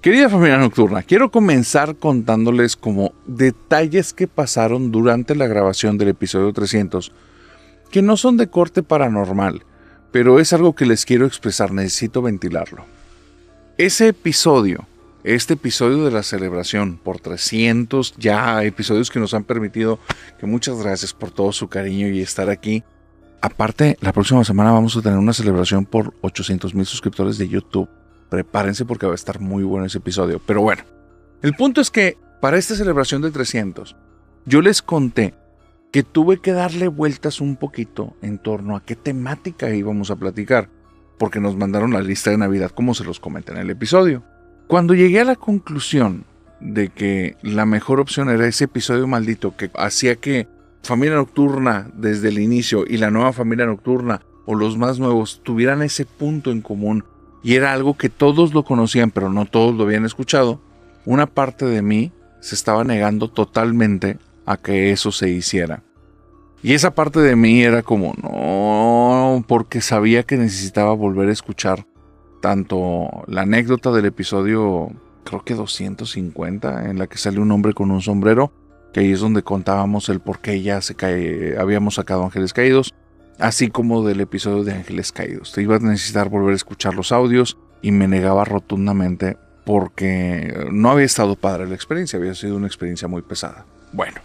Querida familia nocturna, quiero comenzar contándoles como detalles que pasaron durante la grabación del episodio 300, que no son de corte paranormal, pero es algo que les quiero expresar, necesito ventilarlo. Ese episodio, este episodio de la celebración por 300 ya episodios que nos han permitido, que muchas gracias por todo su cariño y estar aquí. Aparte, la próxima semana vamos a tener una celebración por 800,000 suscriptores de YouTube. Prepárense porque va a estar muy bueno ese episodio. Pero bueno, el punto es que para esta celebración del 300, yo les conté que tuve que darle vueltas un poquito en torno a qué temática íbamos a platicar, porque nos mandaron la lista de Navidad como se los comenté en el episodio. Cuando llegué a la conclusión de que la mejor opción era ese episodio maldito que hacía que Familia Nocturna desde el inicio y la nueva Familia Nocturna o los más nuevos tuvieran ese punto en común, y era algo que todos lo conocían, pero no todos lo habían escuchado, una parte de mí se estaba negando totalmente a que eso se hiciera. Y esa parte de mí era como, no, porque sabía que necesitaba volver a escuchar tanto la anécdota del episodio, creo que 250, en la que sale un hombre con un sombrero, que ahí es donde contábamos el por qué ya habíamos sacado Ángeles Caídos, así como del episodio de Ángeles Caídos. Te iba a necesitar volver a escuchar los audios y me negaba rotundamente porque no había estado padre la experiencia, había sido una experiencia muy pesada. Bueno,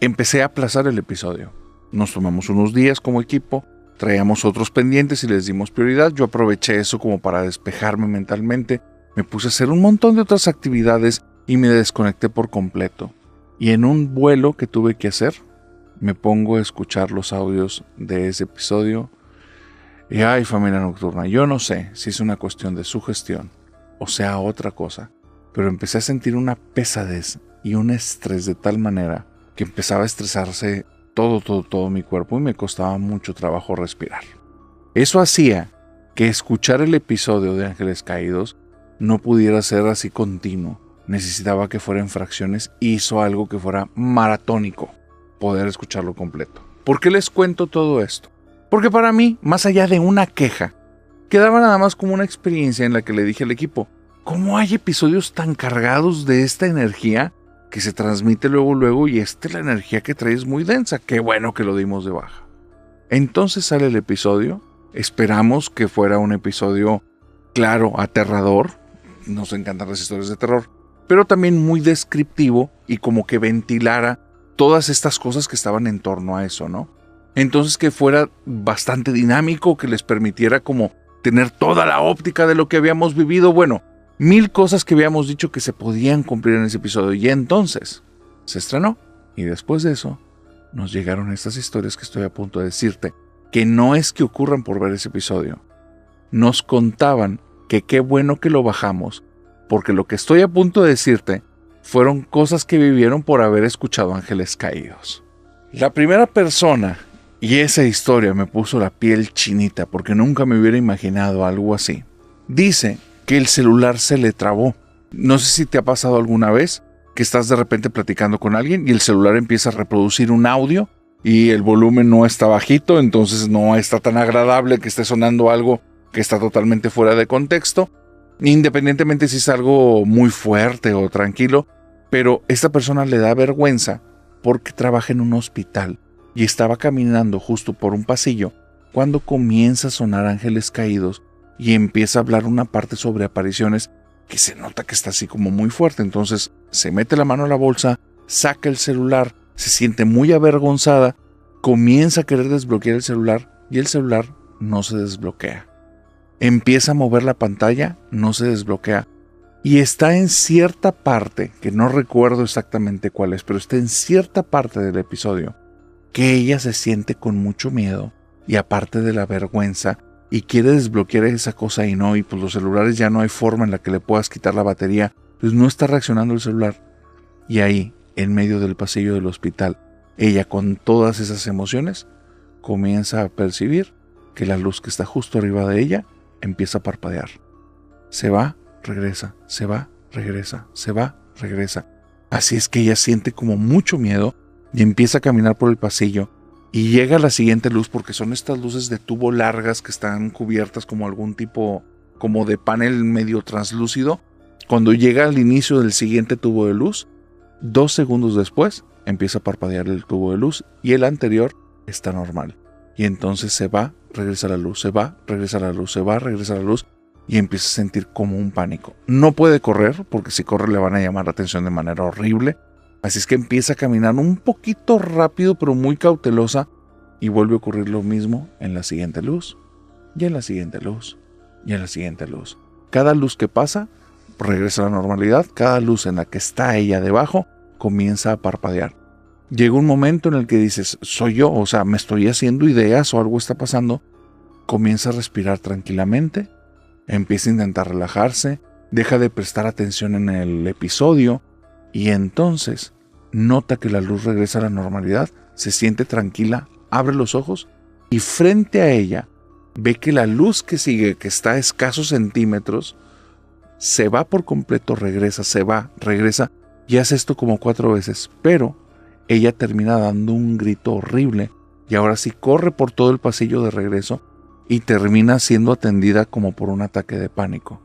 empecé a aplazar el episodio. Nos tomamos unos días como equipo, traíamos otros pendientes y les dimos prioridad. Yo aproveché eso como para despejarme mentalmente, me puse a hacer un montón de otras actividades y me desconecté por completo. Y en un vuelo que tuve que hacer, me pongo a escuchar los audios de ese episodio y ay, familia nocturna, yo no sé si es una cuestión de sugestión o sea otra cosa, pero empecé a sentir una pesadez y un estrés de tal manera que empezaba a estresarse todo mi cuerpo y me costaba mucho trabajo respirar. Eso hacía que escuchar el episodio de Ángeles Caídos no pudiera ser así continuo, necesitaba que fuera en fracciones y hizo algo que fuera maratónico, poder escucharlo completo. ¿Por qué les cuento todo esto? Porque para mí, más allá de una queja, quedaba nada más como una experiencia en la que le dije al equipo, ¿cómo hay episodios tan cargados de esta energía que se transmite luego y la energía que trae es muy densa? Qué bueno que lo dimos de baja. Entonces sale el episodio, esperamos que fuera un episodio claro, aterrador, nos encantan las historias de terror, pero también muy descriptivo y como que ventilara todas estas cosas que estaban en torno a eso, ¿no? Entonces que fuera bastante dinámico, que les permitiera como tener toda la óptica de lo que habíamos vivido, bueno, 1000 cosas que habíamos dicho que se podían cumplir en ese episodio. Y entonces se estrenó. Y después de eso nos llegaron estas historias que estoy a punto de decirte, que no es que ocurran por ver ese episodio. Nos contaban que qué bueno que lo bajamos, porque lo que estoy a punto de decirte fueron cosas que vivieron por haber escuchado Ángeles Caídos. La primera persona, y esa historia me puso la piel chinita porque nunca me hubiera imaginado algo así, dice que el celular se le trabó. No sé si te ha pasado alguna vez que estás de repente platicando con alguien y el celular empieza a reproducir un audio y el volumen no está bajito, entonces no está tan agradable que esté sonando algo que está totalmente fuera de contexto, independientemente si es algo muy fuerte o tranquilo. Pero esta persona le da vergüenza porque trabaja en un hospital y estaba caminando justo por un pasillo cuando comienza a sonar Ángeles Caídos y empieza a hablar una parte sobre apariciones que se nota que está así como muy fuerte. Entonces se mete la mano a la bolsa, saca el celular, se siente muy avergonzada, comienza a querer desbloquear el celular y el celular no se desbloquea. Empieza a mover la pantalla, no se desbloquea. Y está en cierta parte, que no recuerdo exactamente cuál es, pero está en cierta parte del episodio, que ella se siente con mucho miedo y aparte de la vergüenza y quiere desbloquear esa cosa y no, y pues los celulares ya no hay forma en la que le puedas quitar la batería, pues no está reaccionando el celular. Y ahí, en medio del pasillo del hospital, ella con todas esas emociones comienza a percibir que la luz que está justo arriba de ella empieza a parpadear. Se va, regresa, se va, regresa, se va, regresa. Así es que ella siente como mucho miedo y empieza a caminar por el pasillo y llega a la siguiente luz, porque son estas luces de tubo largas que están cubiertas como algún tipo como de panel medio translúcido. Cuando llega al inicio del siguiente tubo de luz, 2 segundos después empieza a parpadear el tubo de luz y el anterior está normal. Y entonces se va, regresa la luz, se va, regresa la luz, se va, regresa la luz y empieza a sentir como un pánico. No puede correr porque si corre le van a llamar la atención de manera horrible. Así es que empieza a caminar un poquito rápido pero muy cautelosa y vuelve a ocurrir lo mismo en la siguiente luz y en la siguiente luz y en la siguiente luz. Cada luz que pasa regresa a la normalidad, cada luz en la que está ella debajo comienza a parpadear. Llega un momento en el que dices, soy yo, o sea, me estoy haciendo ideas o algo está pasando. Comienza a respirar tranquilamente, empieza a intentar relajarse, deja de prestar atención en el episodio y entonces nota que la luz regresa a la normalidad, se siente tranquila, abre los ojos y frente a ella ve que la luz que sigue, que está a escasos centímetros, se va por completo, regresa, se va, regresa y hace esto como 4 veces, pero ella termina dando un grito horrible y ahora sí corre por todo el pasillo de regreso y termina siendo atendida como por un ataque de pánico.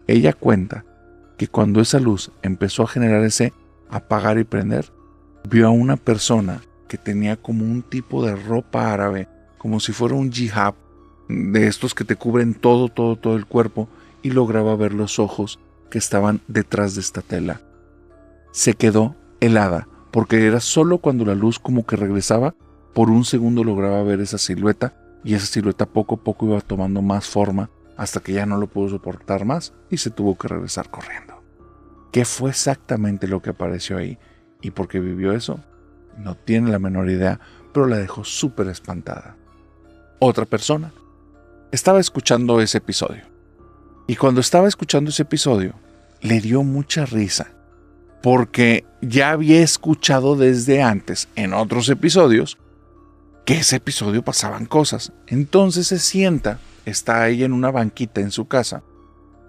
Ella cuenta que cuando esa luz empezó a generar ese apagar y prender, vio a una persona que tenía como un tipo de ropa árabe, como si fuera un hijab, de estos que te cubren todo el cuerpo, y lograba ver los ojos que estaban detrás de esta tela. Se quedó helada, porque era solo cuando la luz como que regresaba, por un segundo lograba ver esa silueta, y esa silueta poco a poco iba tomando más forma, hasta que ya no lo pudo soportar más, y se tuvo que regresar corriendo. ¿Qué fue exactamente lo que apareció ahí? ¿Y por qué vivió eso? No tiene la menor idea, pero la dejó súper espantada. Otra persona estaba escuchando ese episodio. Y cuando estaba escuchando ese episodio, le dio mucha risa, porque ya había escuchado desde antes, en otros episodios, que ese episodio pasaban cosas. Entonces se sienta, está ella en una banquita en su casa,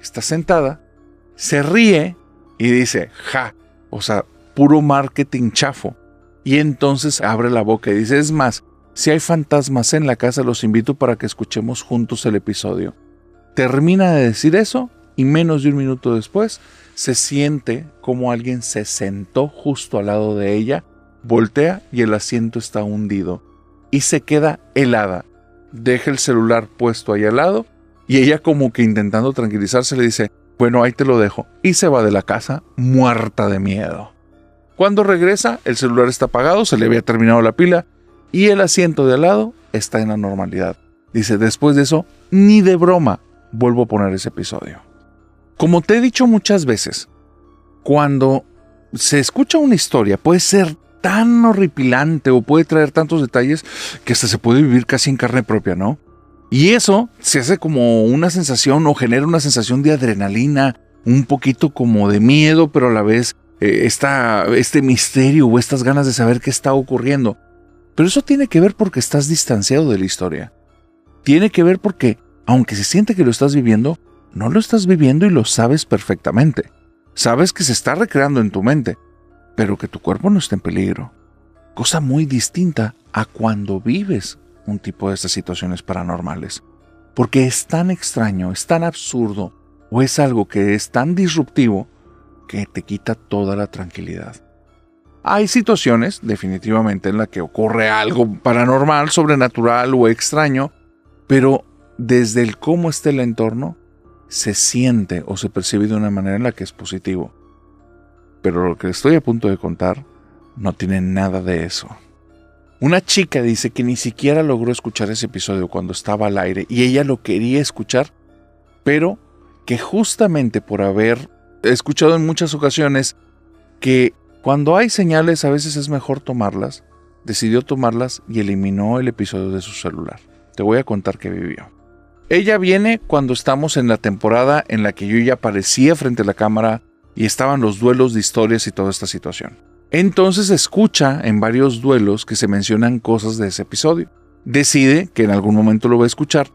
está sentada, se ríe y dice, ja, o sea, puro marketing chafo. Y entonces abre la boca y dice, es más, si hay fantasmas en la casa, los invito para que escuchemos juntos el episodio. Termina de decir eso y menos de un minuto después se siente como alguien se sentó justo al lado de ella, voltea y el asiento está hundido y se queda helada. Deja el celular puesto ahí al lado y ella como que intentando tranquilizarse le dice, bueno, ahí te lo dejo, y se va de la casa muerta de miedo. Cuando regresa, el celular está apagado, se le había terminado la pila y el asiento de al lado está en la normalidad. Dice, después de eso, ni de broma vuelvo a poner ese episodio. Como te he dicho muchas veces, cuando se escucha una historia puede ser tan horripilante o puede traer tantos detalles que hasta se puede vivir casi en carne propia, ¿no? Y eso se hace como una sensación o genera una sensación de adrenalina, un poquito como de miedo, pero a la vez este misterio o estas ganas de saber qué está ocurriendo. Pero eso tiene que ver porque estás distanciado de la historia. Tiene que ver porque, aunque se siente que lo estás viviendo, no lo estás viviendo y lo sabes perfectamente. Sabes que se está recreando en tu mente, pero que tu cuerpo no está en peligro. Cosa muy distinta a cuando vives un tipo de estas situaciones paranormales. Porque es tan extraño, es tan absurdo, o es algo que es tan disruptivo que te quita toda la tranquilidad. Hay situaciones, definitivamente, en las que ocurre algo paranormal, sobrenatural o extraño, pero desde el cómo esté el entorno, se siente o se percibe de una manera en la que es positivo. Pero lo que estoy a punto de contar no tiene nada de eso. Una chica dice que ni siquiera logró escuchar ese episodio cuando estaba al aire y ella lo quería escuchar, pero que justamente por haber escuchado en muchas ocasiones que cuando hay señales a veces es mejor tomarlas, decidió tomarlas y eliminó el episodio de su celular. Te voy a contar qué vivió. Ella viene cuando estamos en la temporada en la que yo ya aparecía frente a la cámara y estaban los duelos de historias y toda esta situación. Entonces escucha en varios duelos que se mencionan cosas de ese episodio. Decide que en algún momento lo va a escuchar,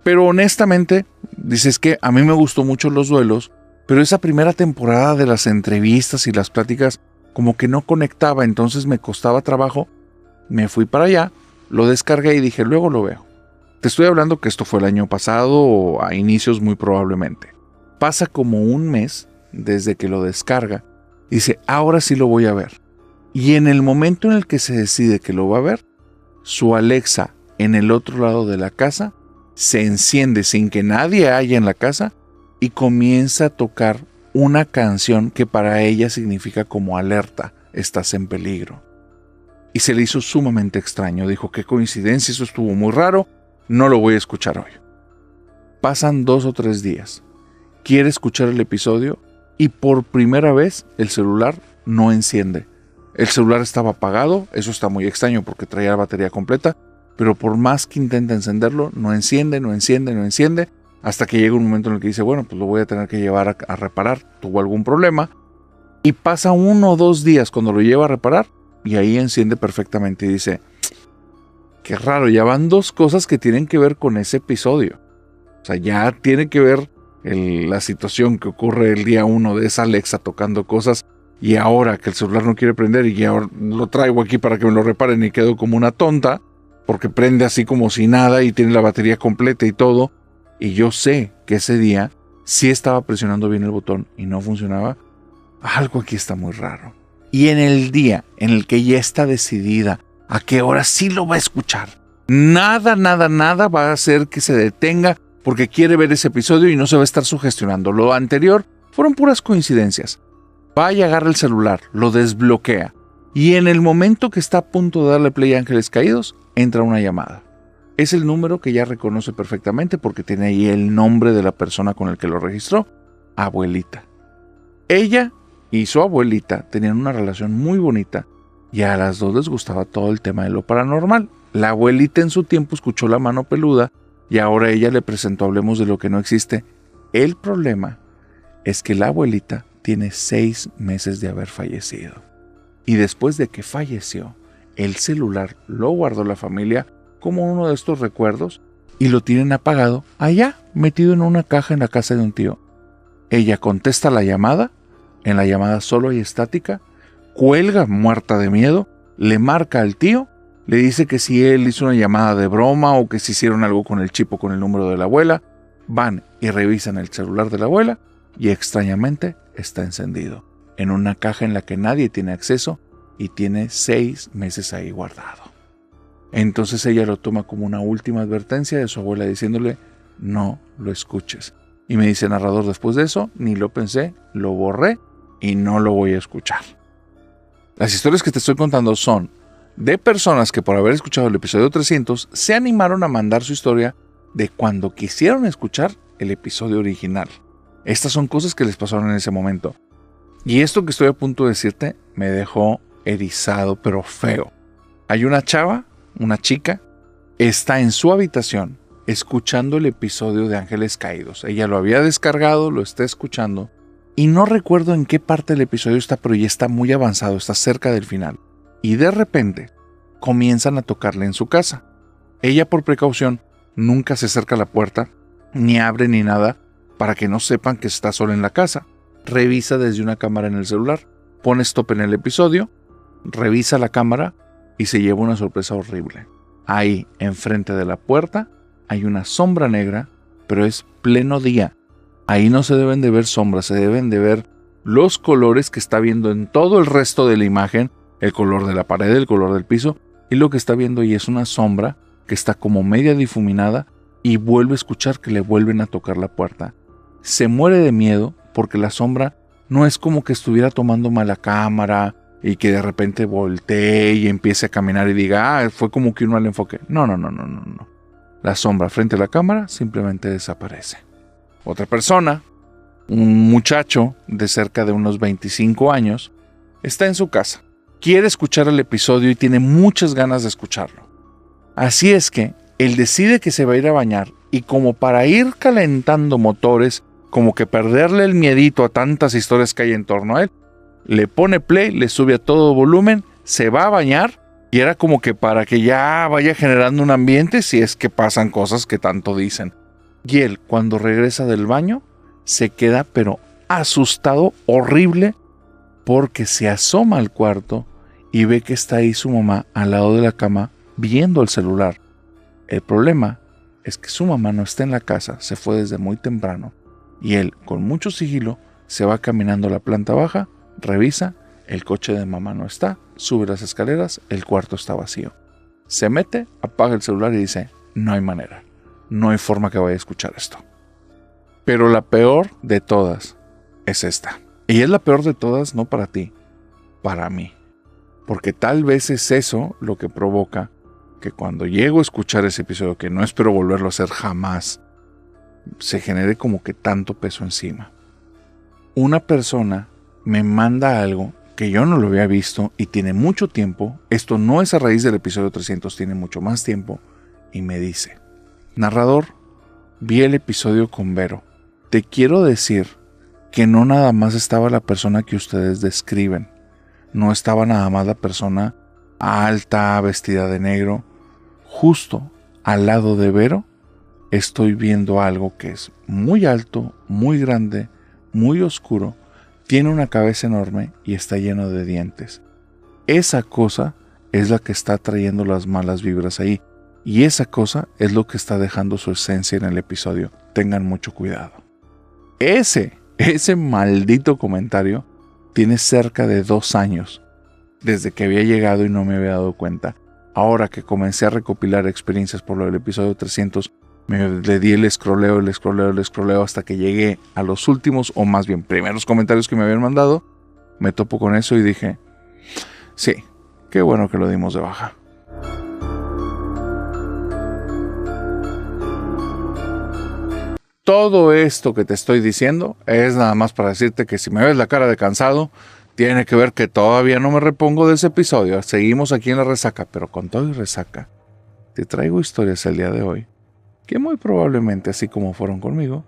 pero honestamente dices que a mí me gustó mucho los duelos, pero esa primera temporada de las entrevistas y las pláticas como que no conectaba, entonces me costaba trabajo. Me fui para allá, lo descargué y dije, luego lo veo. Te estoy hablando que esto fue el año pasado o a inicios muy probablemente. Pasa como un mes desde que lo descarga. Dice, ahora sí lo voy a ver. Y en el momento en el que se decide que lo va a ver, su Alexa en el otro lado de la casa se enciende sin que nadie haya en la casa y comienza a tocar una canción que para ella significa como alerta, estás en peligro. Y se le hizo sumamente extraño. Dijo, qué coincidencia, eso estuvo muy raro, no lo voy a escuchar hoy. Pasan 2 o 3 días. Quiere escuchar el episodio y por primera vez el celular no enciende. El celular estaba apagado, eso está muy extraño porque traía la batería completa, pero por más que intenta encenderlo, no enciende, hasta que llega un momento en el que dice, bueno, pues lo voy a tener que llevar a reparar, tuvo algún problema, y pasa 1 o 2 días cuando lo lleva a reparar, y ahí enciende perfectamente y dice, qué raro, ya van 2 cosas que tienen que ver con ese episodio. O sea, ya tiene que ver la situación que ocurre el día 1 de esa Alexa tocando cosas, y ahora que el celular no quiere prender y ahora lo traigo aquí para que me lo reparen y quedo como una tonta, porque prende así como si nada y tiene la batería completa y todo. Y yo sé que ese día sí estaba presionando bien el botón y no funcionaba. Algo aquí está muy raro. Y en el día en el que ya está decidida a qué hora sí lo va a escuchar, nada va a hacer que se detenga porque quiere ver ese episodio y no se va a estar sugestionando. Lo anterior fueron puras coincidencias. Va y agarra el celular, lo desbloquea y en el momento que está a punto de darle play a Ángeles Caídos, entra una llamada. Es el número que ya reconoce perfectamente porque tiene ahí el nombre de la persona con el que lo registró, Abuelita. Ella y su abuelita tenían una relación muy bonita y a las 2 les gustaba todo el tema de lo paranormal. La abuelita en su tiempo escuchó La Mano Peluda y ahora ella le presentó Hablemos de lo que no existe. El problema es que la abuelita tiene 6 meses de haber fallecido. Y después de que falleció, el celular lo guardó la familia como uno de estos recuerdos y lo tienen apagado allá, metido en una caja en la casa de un tío. Ella contesta la llamada, en la llamada solo hay estática, cuelga muerta de miedo, le marca al tío, le dice que si él hizo una llamada de broma o que si hicieron algo con el chip o con el número de la abuela, van y revisan el celular de la abuela y extrañamente está encendido, en una caja en la que nadie tiene acceso y tiene 6 meses ahí guardado. Entonces ella lo toma como una última advertencia de su abuela diciéndole, no lo escuches. Y me dice el narrador, después de eso, ni lo pensé, lo borré y no lo voy a escuchar. Las historias que te estoy contando son de personas que por haber escuchado el episodio 300 se animaron a mandar su historia de cuando quisieron escuchar el episodio original. Estas son cosas que les pasaron en ese momento. Y esto que estoy a punto de decirte me dejó erizado, pero feo. Hay una chava, una chica, está en su habitación escuchando el episodio de Ángeles Caídos. Ella lo había descargado, lo está escuchando y no recuerdo en qué parte del episodio está, pero ya está muy avanzado, está cerca del final. Y de repente comienzan a tocarle en su casa. Ella por precaución nunca se acerca a la puerta, ni abre ni nada, para que no sepan que está sola en la casa. Revisa desde una cámara en el celular, pone stop en el episodio, revisa la cámara y se lleva una sorpresa horrible. Ahí, enfrente de la puerta, hay una sombra negra, pero es pleno día. Ahí no se deben de ver sombras, se deben de ver los colores que está viendo en todo el resto de la imagen, el color de la pared, el color del piso, y lo que está viendo ahí es una sombra que está como media difuminada y vuelve a escuchar que le vuelven a tocar la puerta. Se muere de miedo porque la sombra no es como que estuviera tomando mala cámara y que de repente voltee y empiece a caminar y diga, fue como que uno al enfoque. No. La sombra frente a la cámara simplemente desaparece. Otra persona, un muchacho de cerca de unos 25 años, está en su casa. Quiere escuchar el episodio y tiene muchas ganas de escucharlo. Así es que él decide que se va a ir a bañar y como para ir calentando motores, como que perderle el miedito a tantas historias que hay en torno a él, le pone play, le sube a todo volumen, se va a bañar y era como que para que ya vaya generando un ambiente si es que pasan cosas que tanto dicen. Y él, cuando regresa del baño, se queda pero asustado, horrible, porque se asoma al cuarto y ve que está ahí su mamá al lado de la cama viendo el celular. El problema es que su mamá no está en la casa, se fue desde muy temprano y él, con mucho sigilo, se va caminando a la planta baja, revisa, el coche de mamá no está, sube las escaleras, el cuarto está vacío. Se mete, apaga el celular y dice, no hay manera, no hay forma que vaya a escuchar esto. Pero la peor de todas es esta. Y es la peor de todas no para ti, para mí. Porque tal vez es eso lo que provoca que cuando llego a escuchar ese episodio, que no espero volverlo a hacer jamás, se genere como que tanto peso encima. Una persona me manda algo que yo no lo había visto y tiene mucho tiempo. Esto no es a raíz del episodio 300, tiene mucho más tiempo. Y me dice, narrador, vi el episodio con Vero. Te quiero decir que no nada más estaba la persona que ustedes describen. No estaba nada más la persona alta, vestida de negro. Justo al lado de Vero estoy viendo algo que es muy alto, muy grande, muy oscuro. Tiene una cabeza enorme y está lleno de dientes. Esa cosa es la que está trayendo las malas vibras ahí. Y esa cosa es lo que está dejando su esencia en el episodio. Tengan mucho cuidado. Ese maldito comentario tiene cerca de 2 años. Desde que había llegado y no me había dado cuenta. Ahora que comencé a recopilar experiencias por lo del episodio 300, le di el scrolleo hasta que llegué a los últimos, o más bien primeros comentarios que me habían mandado. Me topo con eso y dije, sí, qué bueno que lo dimos de baja. Todo esto que te estoy diciendo es nada más para decirte que si me ves la cara de cansado, tiene que ver que todavía no me repongo de ese episodio. Seguimos aquí en la resaca, pero con todo y resaca, te traigo historias el día de hoy que muy probablemente, así como fueron conmigo,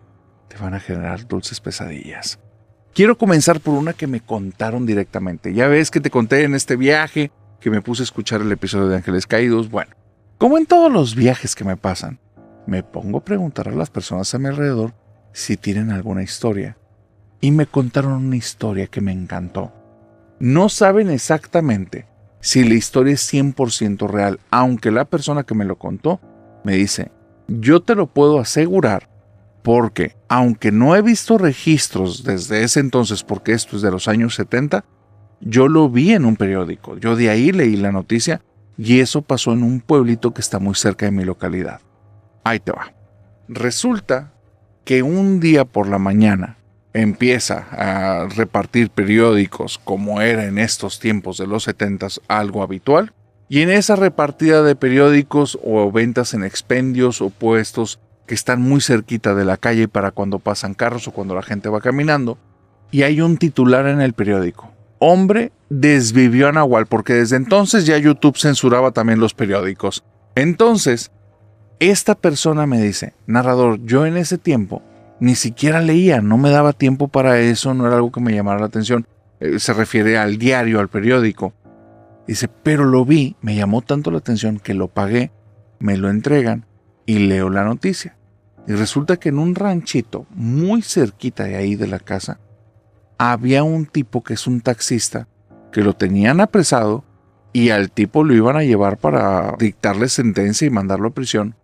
te van a generar dulces pesadillas. Quiero comenzar por una que me contaron directamente. Ya ves que te conté en este viaje que me puse a escuchar el episodio de Ángeles Caídos. Bueno, como en todos los viajes que me pasan, me pongo a preguntar a las personas a mi alrededor si tienen alguna historia. Y me contaron una historia que me encantó. No saben exactamente si la historia es 100% real, aunque la persona que me lo contó me dice, yo te lo puedo asegurar porque, aunque no he visto registros desde ese entonces, porque esto es de los años 70, yo lo vi en un periódico. Yo de ahí leí la noticia y eso pasó en un pueblito que está muy cerca de mi localidad. Ahí te va. Resulta que un día por la mañana empieza a repartir periódicos como era en estos tiempos de los 70s algo habitual. Y en esa repartida de periódicos o ventas en expendios o puestos que están muy cerquita de la calle para cuando pasan carros o cuando la gente va caminando, y hay un titular en el periódico. Hombre desvivió a Nahual, porque desde entonces ya YouTube censuraba también los periódicos. Entonces, esta persona me dice, narrador, yo en ese tiempo ni siquiera leía, no me daba tiempo para eso, no era algo que me llamara la atención. Se refiere al diario, al periódico. Dice, pero lo vi, me llamó tanto la atención que lo pagué, me lo entregan y leo la noticia. Y resulta que en un ranchito muy cerquita de ahí de la casa, había un tipo que es un taxista, que lo tenían apresado y al tipo lo iban a llevar para dictarle sentencia y mandarlo a prisión,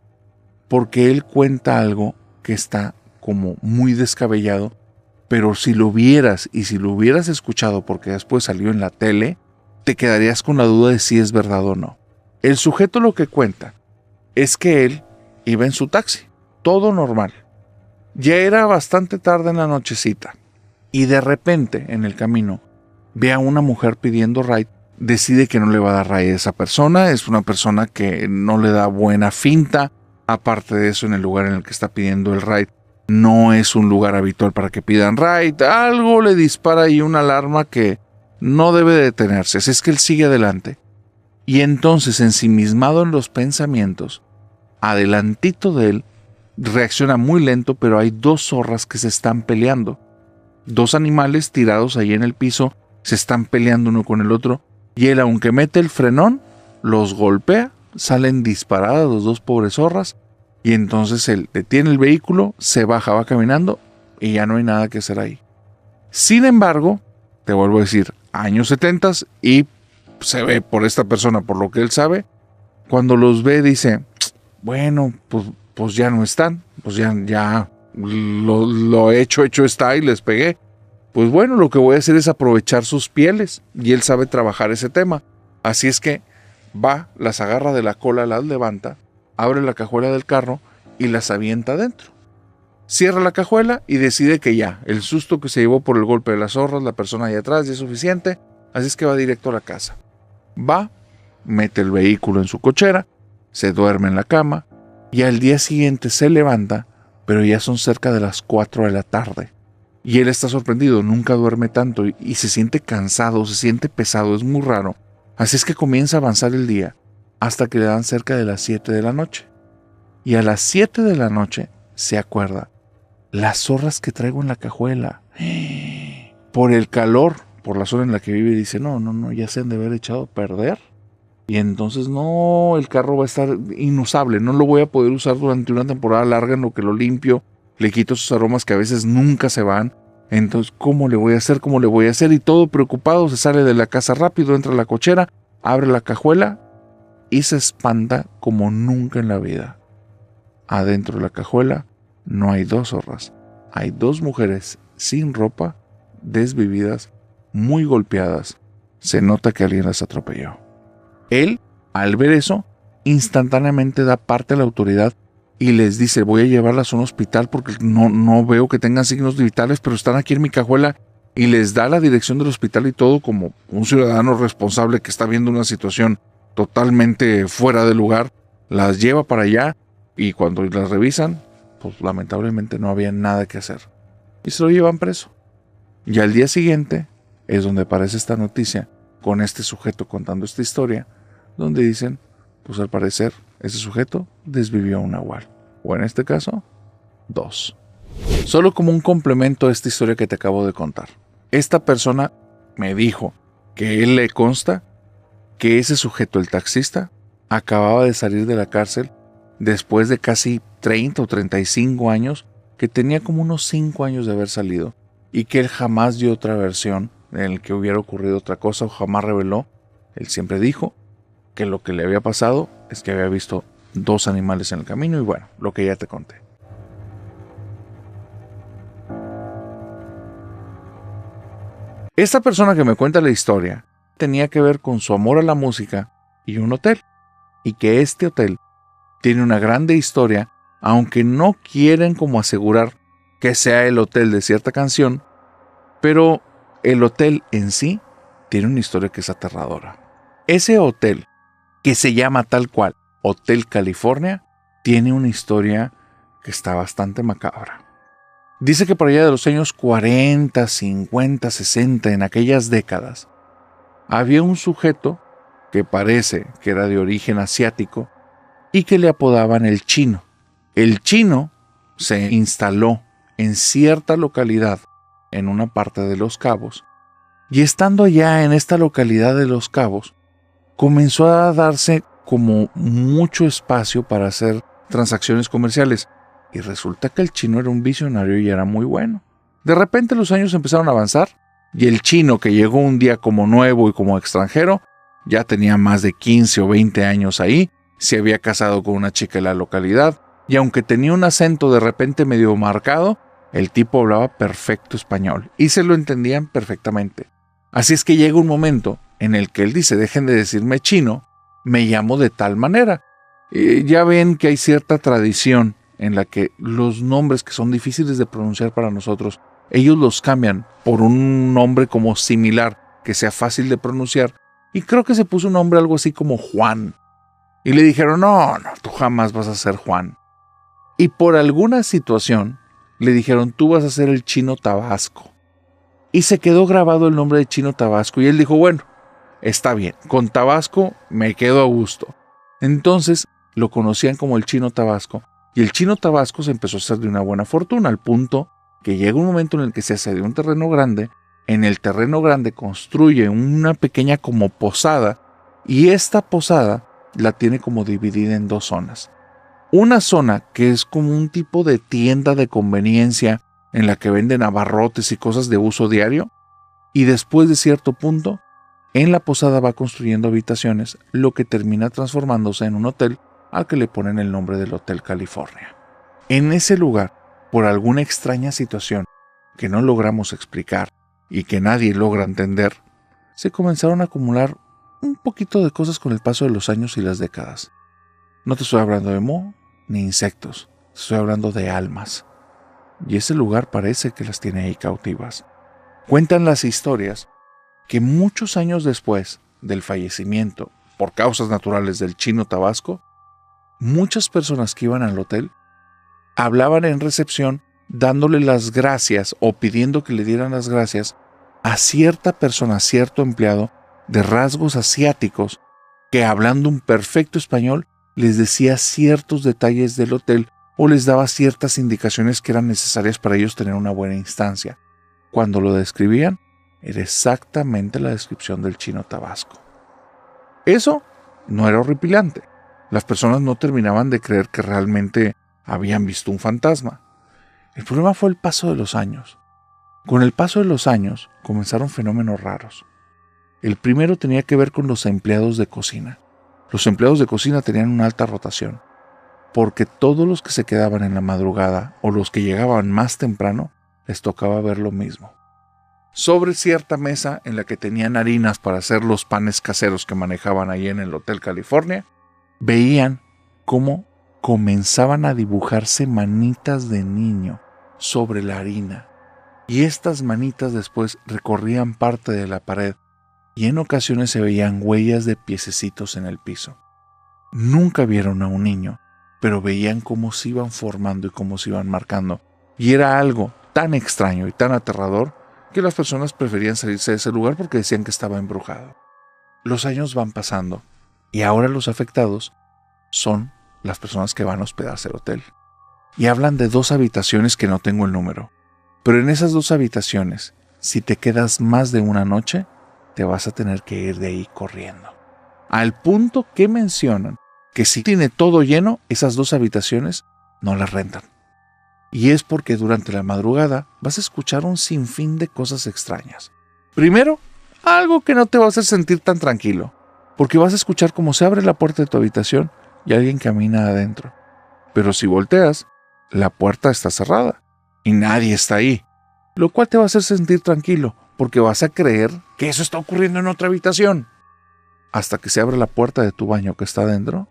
porque él cuenta algo que está como muy descabellado, pero si lo vieras y si lo hubieras escuchado porque después salió en la tele, te quedarías con la duda de si es verdad o no. El sujeto lo que cuenta es que él iba en su taxi, todo normal. Ya era bastante tarde en la nochecita y de repente en el camino ve a una mujer pidiendo ride, decide que no le va a dar ride a esa persona, es una persona que no le da buena finta. Aparte de eso, en el lugar en el que está pidiendo el ride no es un lugar habitual para que pidan ride, algo le dispara ahí una alarma que no debe detenerse, así es que él sigue adelante. Y entonces, ensimismado en los pensamientos, adelantito de él, reacciona muy lento, pero hay 2 zorras que se están peleando. 2 animales tirados ahí en el piso, se están peleando uno con el otro, y él, aunque mete el frenón, los golpea, salen disparadas los 2 pobres zorras, y entonces él detiene el vehículo, se baja, va caminando, y ya no hay nada que hacer ahí. Sin embargo, te vuelvo a decir, años 70 y se ve por esta persona, por lo que él sabe, cuando los ve dice, bueno, pues ya no están, pues ya lo hecho está y les pegué. pues bueno, lo que voy a hacer es aprovechar sus pieles y él sabe trabajar ese tema. Así es que va, las agarra de la cola, las levanta, abre la cajuela del carro y las avienta adentro. Cierra la cajuela y decide que ya, el susto que se llevó por el golpe de las zorras, la persona ahí atrás ya es suficiente, así es que va directo a la casa. Va, mete el vehículo en su cochera, se duerme en la cama y al día siguiente se levanta, pero ya son cerca de las 4 de la tarde. Y él está sorprendido, nunca duerme tanto y se siente cansado, se siente pesado, es muy raro. Así es que comienza a avanzar el día hasta que le dan cerca de las 7 de la noche. Y a las 7 de la noche se acuerda, las zorras que traigo en la cajuela. Por el calor, por la zona en la que vive, dice, no, ya se han de haber echado a perder. Y entonces no, el carro va a estar inusable, no lo voy a poder usar durante una temporada larga en lo que lo limpio, le quito sus aromas que a veces nunca se van. Entonces, ¿cómo le voy a hacer? ¿Cómo le voy a hacer? Y todo preocupado se sale de la casa rápido, entra a la cochera, abre la cajuela y se espanta como nunca en la vida. Adentro de la cajuela no hay 2 zorras, hay 2 mujeres sin ropa, desvividas, muy golpeadas. Se nota que alguien las atropelló. Él, al ver eso, instantáneamente da parte a la autoridad y les dice, voy a llevarlas a un hospital porque no veo que tengan signos vitales, pero están aquí en mi cajuela, y les da la dirección del hospital y todo como un ciudadano responsable que está viendo una situación totalmente fuera de lugar, las lleva para allá y cuando las revisan, pues lamentablemente no había nada que hacer y se lo llevan preso. Y al día siguiente es donde aparece esta noticia con este sujeto contando esta historia, donde dicen, pues al parecer ese sujeto desvivió a un nahual, o en este caso, 2. Solo como un complemento a esta historia que te acabo de contar. Esta persona me dijo que él le consta que ese sujeto, el taxista, acababa de salir de la cárcel después de casi 30 o 35 años, que tenía como unos 5 años de haber salido, y que él jamás dio otra versión en la que hubiera ocurrido otra cosa o jamás reveló. Él siempre dijo que lo que le había pasado es que había visto 2 animales en el camino y bueno, lo que ya te conté. Esta persona que me cuenta la historia tenía que ver con su amor a la música y un hotel, y que este hotel tiene una grande historia, aunque no quieren como asegurar que sea el hotel de cierta canción, pero el hotel en sí tiene una historia que es aterradora. Ese hotel, que se llama tal cual Hotel California, tiene una historia que está bastante macabra. Dice que por allá de los años 40, 50, 60, en aquellas décadas, había un sujeto que parece que era de origen asiático y que le apodaban el Chino. El Chino se instaló en cierta localidad en una parte de Los Cabos, y estando allá en esta localidad de Los Cabos, comenzó a darse como mucho espacio para hacer transacciones comerciales, y resulta que el Chino era un visionario y era muy bueno. De repente los años empezaron a avanzar, y el Chino, que llegó un día como nuevo y como extranjero, ya tenía más de 15 o 20 años ahí, se había casado con una chica de la localidad, y aunque tenía un acento de repente medio marcado, el tipo hablaba perfecto español, y se lo entendían perfectamente. Así es que llega un momento en el que él dice, dejen de decirme Chino, me llamo de tal manera. Ya ven que hay cierta tradición en la que los nombres que son difíciles de pronunciar para nosotros, ellos los cambian por un nombre como similar, que sea fácil de pronunciar, y creo que se puso un nombre algo así como Juan. Y le dijeron, no, tú jamás vas a ser Juan. Y por alguna situación le dijeron, tú vas a ser el Chino Tabasco. Y se quedó grabado el nombre de Chino Tabasco, y él dijo, bueno, está bien, con Tabasco me quedo a gusto. Entonces lo conocían como el Chino Tabasco, y el Chino Tabasco se empezó a hacer de una buena fortuna, al punto que llega un momento en el que se hace de un terreno grande. En el terreno grande construye una pequeña como posada, y esta posada la tiene como dividida en 2 zonas. Una zona que es como un tipo de tienda de conveniencia en la que venden abarrotes y cosas de uso diario, y después de cierto punto, en la posada va construyendo habitaciones, lo que termina transformándose en un hotel al que le ponen el nombre del Hotel California. En ese lugar, por alguna extraña situación que no logramos explicar, y que nadie logra entender, se comenzaron a acumular un poquito de cosas con el paso de los años y las décadas. No te estoy hablando de moho ni insectos, estoy hablando de almas. Y ese lugar parece que las tiene ahí cautivas. Cuentan las historias que muchos años después del fallecimiento por causas naturales del Chino Tabasco, muchas personas que iban al hotel hablaban en recepción dándole las gracias o pidiendo que le dieran las gracias a cierta persona, a cierto empleado de rasgos asiáticos que, hablando un perfecto español, les decía ciertos detalles del hotel o les daba ciertas indicaciones que eran necesarias para ellos tener una buena instancia. Cuando lo describían, era exactamente la descripción del Chino Tabasco. Eso no era horripilante. Las personas no terminaban de creer que realmente habían visto un fantasma. El problema fue el paso de los años. Con el paso de los años comenzaron fenómenos raros. El primero tenía que ver con los empleados de cocina. Los empleados de cocina tenían una alta rotación, porque todos los que se quedaban en la madrugada o los que llegaban más temprano, les tocaba ver lo mismo. Sobre cierta mesa en la que tenían harinas para hacer los panes caseros que manejaban ahí en el Hotel California, veían cómo comenzaban a dibujarse manitas de niño sobre la harina. Y estas manitas después recorrían parte de la pared y en ocasiones se veían huellas de piececitos en el piso. Nunca vieron a un niño, pero veían cómo se iban formando y cómo se iban marcando. Y era algo tan extraño y tan aterrador que las personas preferían salirse de ese lugar porque decían que estaba embrujado. Los años van pasando y ahora los afectados son las personas que van a hospedarse al hotel. Y hablan de 2 habitaciones que no tengo el número. Pero en esas 2 habitaciones, si te quedas más de una noche, te vas a tener que ir de ahí corriendo. Al punto que mencionan que si tiene todo lleno, esas 2 habitaciones no las rentan. Y es porque durante la madrugada vas a escuchar un sinfín de cosas extrañas. Primero, algo que no te va a hacer sentir tan tranquilo, porque vas a escuchar cómo se abre la puerta de tu habitación y alguien camina adentro. Pero si volteas, la puerta está cerrada y nadie está ahí, lo cual te va a hacer sentir tranquilo, porque vas a creer que eso está ocurriendo en otra habitación. Hasta que se abre la puerta de tu baño que está adentro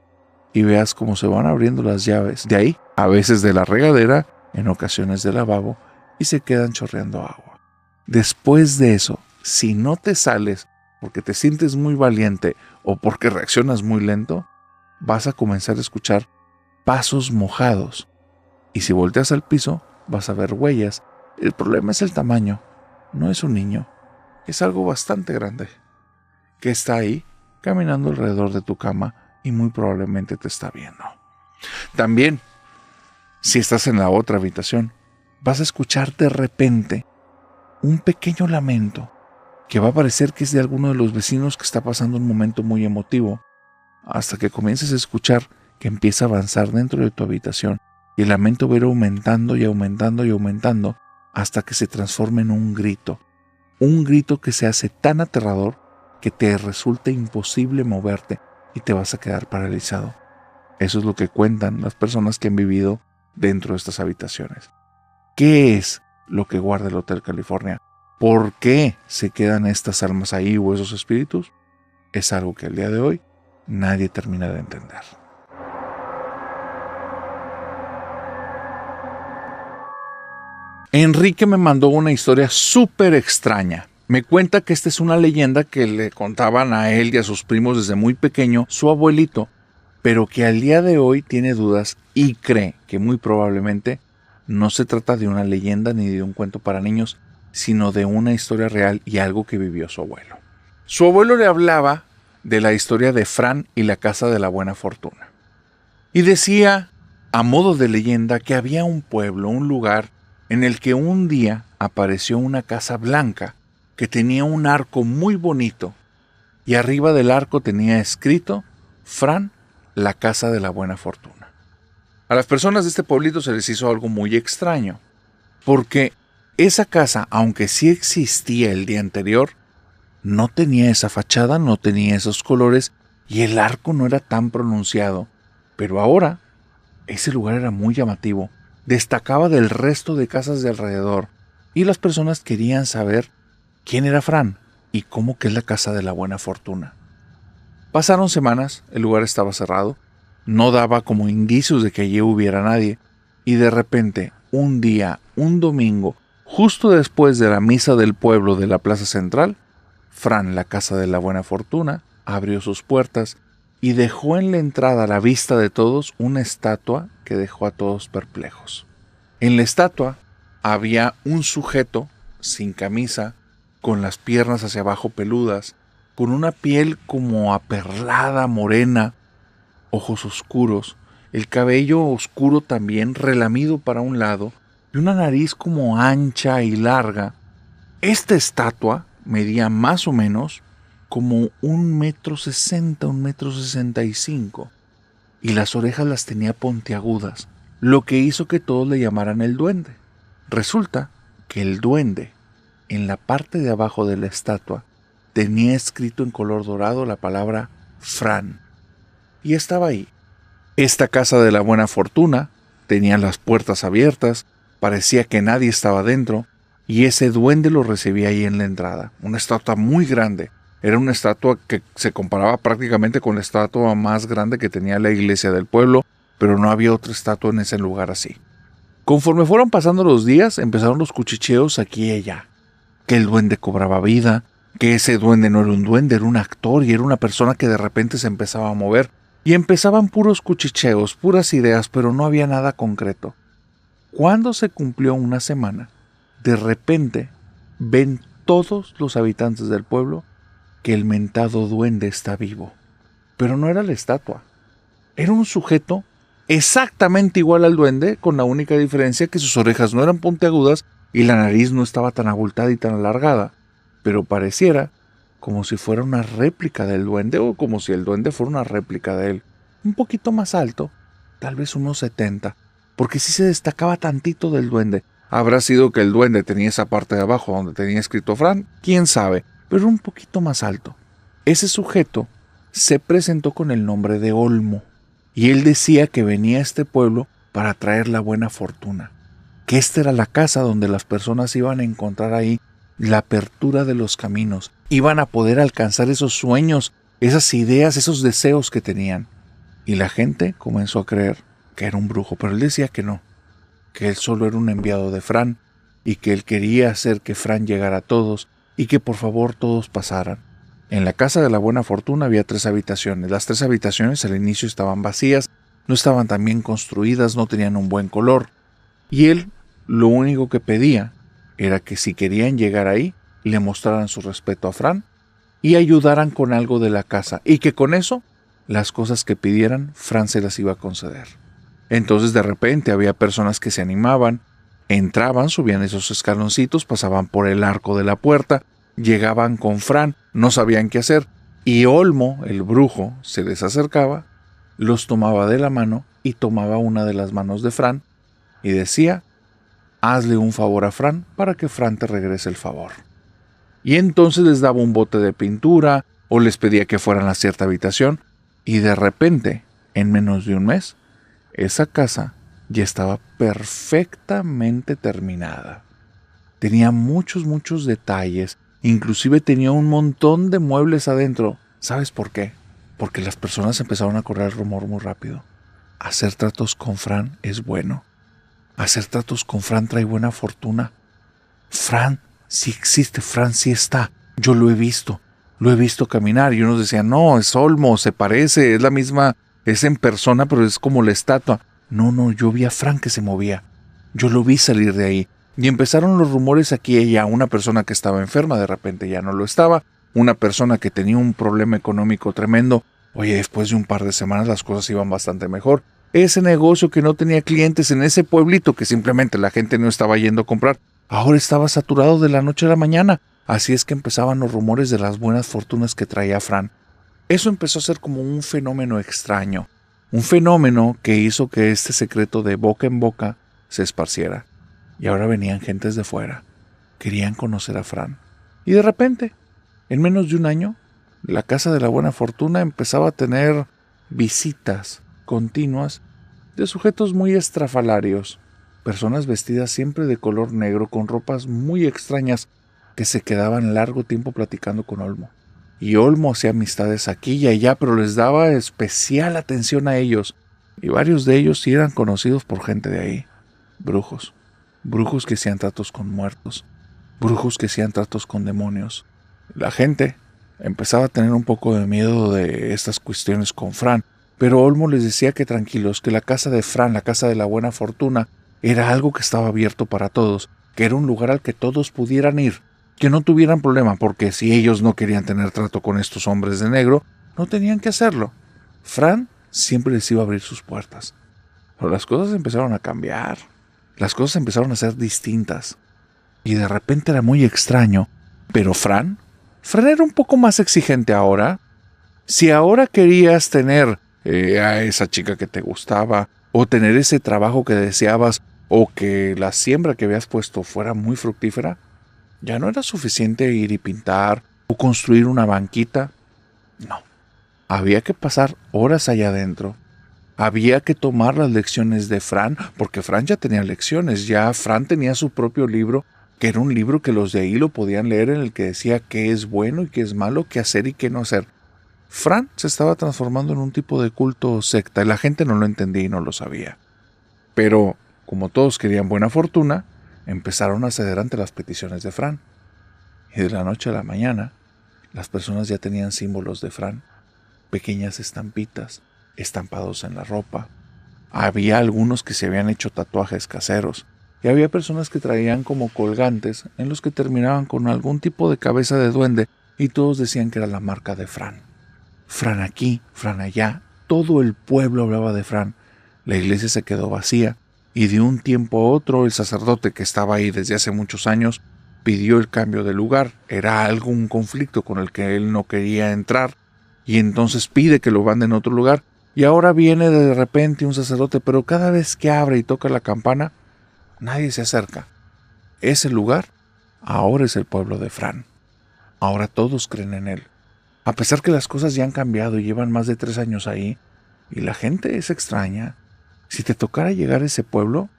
y veas cómo se van abriendo las llaves de ahí, a veces de la regadera, en ocasiones del lavabo, y se quedan chorreando agua. Después de eso, si no te sales porque te sientes muy valiente o porque reaccionas muy lento, vas a comenzar a escuchar pasos mojados. Y si volteas al piso, vas a ver huellas. El problema es el tamaño. No es un niño, es algo bastante grande, que está ahí caminando alrededor de tu cama y muy probablemente te está viendo. También, si estás en la otra habitación, vas a escuchar de repente un pequeño lamento que va a parecer que es de alguno de los vecinos que está pasando un momento muy emotivo, hasta que comiences a escuchar que empieza a avanzar dentro de tu habitación y el lamento va a ir aumentando y aumentando y aumentando hasta que se transforma en un grito que se hace tan aterrador que te resulta imposible moverte y te vas a quedar paralizado. Eso es lo que cuentan las personas que han vivido dentro de estas habitaciones. ¿Qué es lo que guarda el Hotel California? ¿Por qué se quedan estas almas ahí o esos espíritus? Es algo que al día de hoy nadie termina de entender. Enrique me mandó una historia súper extraña. Me cuenta que esta es una leyenda que le contaban a él y a sus primos desde muy pequeño su abuelito, pero que al día de hoy tiene dudas y cree que muy probablemente no se trata de una leyenda ni de un cuento para niños, sino de una historia real y algo que vivió su abuelo. Su abuelo le hablaba de la historia de Fran y la casa de la buena fortuna. Y decía, a modo de leyenda, que había un pueblo, un lugar, en el que un día apareció una casa blanca que tenía un arco muy bonito y arriba del arco tenía escrito Fran, la casa de la buena fortuna. A las personas de este pueblito se les hizo algo muy extraño, porque esa casa, aunque sí existía el día anterior, no tenía esa fachada, no tenía esos colores y el arco no era tan pronunciado, pero ahora ese lugar era muy llamativo. Destacaba del resto de casas de alrededor y las personas querían saber quién era Fran y cómo que es la casa de la buena fortuna. Pasaron semanas, el lugar estaba cerrado, no daba como indicios de que allí hubiera nadie, y de repente, un día, un domingo, justo después de la misa del pueblo de la plaza central, Fran, la casa de la buena fortuna, abrió sus puertas y dejó en la entrada a la vista de todos una estatua que dejó a todos perplejos. En la estatua había un sujeto sin camisa, con las piernas hacia abajo peludas, con una piel como aperlada, morena, ojos oscuros, el cabello oscuro también relamido para un lado y una nariz como ancha y larga. Esta estatua medía más o menos como 1,60 m, 1,65 m, y las orejas las tenía puntiagudas, lo que hizo que todos le llamaran el duende. Resulta que el duende, en la parte de abajo de la estatua, tenía escrito en color dorado la palabra Fran, y estaba ahí. Esta casa de la buena fortuna tenía las puertas abiertas, parecía que nadie estaba dentro, y ese duende lo recibía ahí en la entrada. Una estatua muy grande. Era una estatua que se comparaba prácticamente con la estatua más grande que tenía la iglesia del pueblo, pero no había otra estatua en ese lugar así. Conforme fueron pasando los días, empezaron los cuchicheos aquí y allá. Que el duende cobraba vida, que ese duende no era un duende, era un actor y era una persona que de repente se empezaba a mover. Y empezaban puros cuchicheos, puras ideas, pero no había nada concreto. Cuando se cumplió una semana, de repente ven todos los habitantes del pueblo que el mentado duende está vivo. Pero no era la estatua. Era un sujeto exactamente igual al duende, con la única diferencia que sus orejas no eran puntiagudas y la nariz no estaba tan abultada y tan alargada, pero pareciera como si fuera una réplica del duende o como si el duende fuera una réplica de él. Un poquito más alto, tal vez unos 70, porque sí se destacaba tantito del duende. Habrá sido que el duende tenía esa parte de abajo donde tenía escrito Fran, quién sabe, pero un poquito más alto. Ese sujeto se presentó con el nombre de Olmo, y él decía que venía a este pueblo para traer la buena fortuna, que esta era la casa donde las personas iban a encontrar ahí la apertura de los caminos, iban a poder alcanzar esos sueños, esas ideas, esos deseos que tenían. Y la gente comenzó a creer que era un brujo, pero él decía que no, que él solo era un enviado de Fran y que él quería hacer que Fran llegara a todos y que por favor todos pasaran. En la casa de la buena fortuna había 3 habitaciones. Las 3 habitaciones al inicio estaban vacías, no estaban tan bien construidas, no tenían un buen color. Y él lo único que pedía era que si querían llegar ahí, le mostraran su respeto a Fran y ayudaran con algo de la casa, y que con eso, las cosas que pidieran, Fran se las iba a conceder. Entonces de repente había personas que se animaban, entraban, subían esos escaloncitos, pasaban por el arco de la puerta, llegaban con Fran, no sabían qué hacer, y Olmo, el brujo, se les acercaba, los tomaba de la mano y tomaba una de las manos de Fran y decía: hazle un favor a Fran para que Fran te regrese el favor. Y entonces les daba un bote de pintura o les pedía que fueran a cierta habitación, y de repente, en menos de un mes, esa casa ya estaba perfectamente terminada. Tenía muchos detalles, inclusive tenía un montón de muebles adentro. ¿Sabes por qué? Porque las personas empezaron a correr el rumor muy rápido. Hacer tratos con Fran es bueno. Hacer tratos con Fran trae buena fortuna. Fran sí existe, Fran sí está. Yo lo he visto caminar. Y unos decían, no, es Olmo, se parece, es la misma, es en persona, pero es como la estatua. No, yo vi a Fran que se movía. Yo lo vi salir de ahí. Y empezaron los rumores aquí y allá. Una persona que estaba enferma, de repente ya no lo estaba. Una persona que tenía un problema económico tremendo. Oye, después de un par de semanas las cosas iban bastante mejor. Ese negocio que no tenía clientes en ese pueblito, que simplemente la gente no estaba yendo a comprar, ahora estaba saturado de la noche a la mañana. Así es que empezaban los rumores de las buenas fortunas que traía Fran. Eso empezó a ser como un fenómeno extraño. Un fenómeno que hizo que este secreto de boca en boca se esparciera. Y ahora venían gentes de fuera. Querían conocer a Fran. Y de repente, en menos de un año, la casa de la buena fortuna empezaba a tener visitas continuas de sujetos muy estrafalarios. Personas vestidas siempre de color negro con ropas muy extrañas, que se quedaban largo tiempo platicando con Olmo. Y Olmo hacía amistades aquí y allá, pero les daba especial atención a ellos. Y varios de ellos sí eran conocidos por gente de ahí. Brujos. Brujos que hacían tratos con muertos. Brujos que hacían tratos con demonios. La gente empezaba a tener un poco de miedo de estas cuestiones con Fran, pero Olmo les decía que tranquilos, que la casa de Fran, la casa de la buena fortuna, era algo que estaba abierto para todos, que era un lugar al que todos pudieran ir, que no tuvieran problema, porque si ellos no querían tener trato con estos hombres de negro, no tenían que hacerlo. Fran siempre les iba a abrir sus puertas. Pero las cosas empezaron a cambiar. Las cosas empezaron a ser distintas. Y de repente era muy extraño. Pero Fran era un poco más exigente ahora. Si ahora querías tener a esa chica que te gustaba, o tener ese trabajo que deseabas, o que la siembra que habías puesto fuera muy fructífera, ya no era suficiente ir y pintar o construir una banquita. No. Había que pasar horas allá adentro. Había que tomar las lecciones de Fran, porque Fran ya tenía lecciones, ya Fran tenía su propio libro, que era un libro que los de ahí lo podían leer, en el que decía qué es bueno y qué es malo, qué hacer y qué no hacer. Fran se estaba transformando en un tipo de culto o secta, y la gente no lo entendía y no lo sabía. Pero, como todos querían buena fortuna, empezaron a ceder ante las peticiones de Fran. Y de la noche a la mañana, las personas ya tenían símbolos de Fran, pequeñas estampitas, estampados en la ropa. Había algunos que se habían hecho tatuajes caseros, y había personas que traían como colgantes en los que terminaban con algún tipo de cabeza de duende, y todos decían que era la marca de Fran. Fran aquí, Fran allá, todo el pueblo hablaba de Fran. La iglesia se quedó vacía, y de un tiempo a otro el sacerdote que estaba ahí desde hace muchos años pidió el cambio de lugar. Era algún conflicto con el que él no quería entrar, y entonces pide que lo manden a otro lugar. Y ahora viene de repente un sacerdote, pero cada vez que abre y toca la campana, nadie se acerca. Ese lugar ahora es el pueblo de Fran. Ahora todos creen en él. A pesar que las cosas ya han cambiado y llevan más de 3 años ahí, y la gente es extraña. Si te tocara llegar a ese pueblo,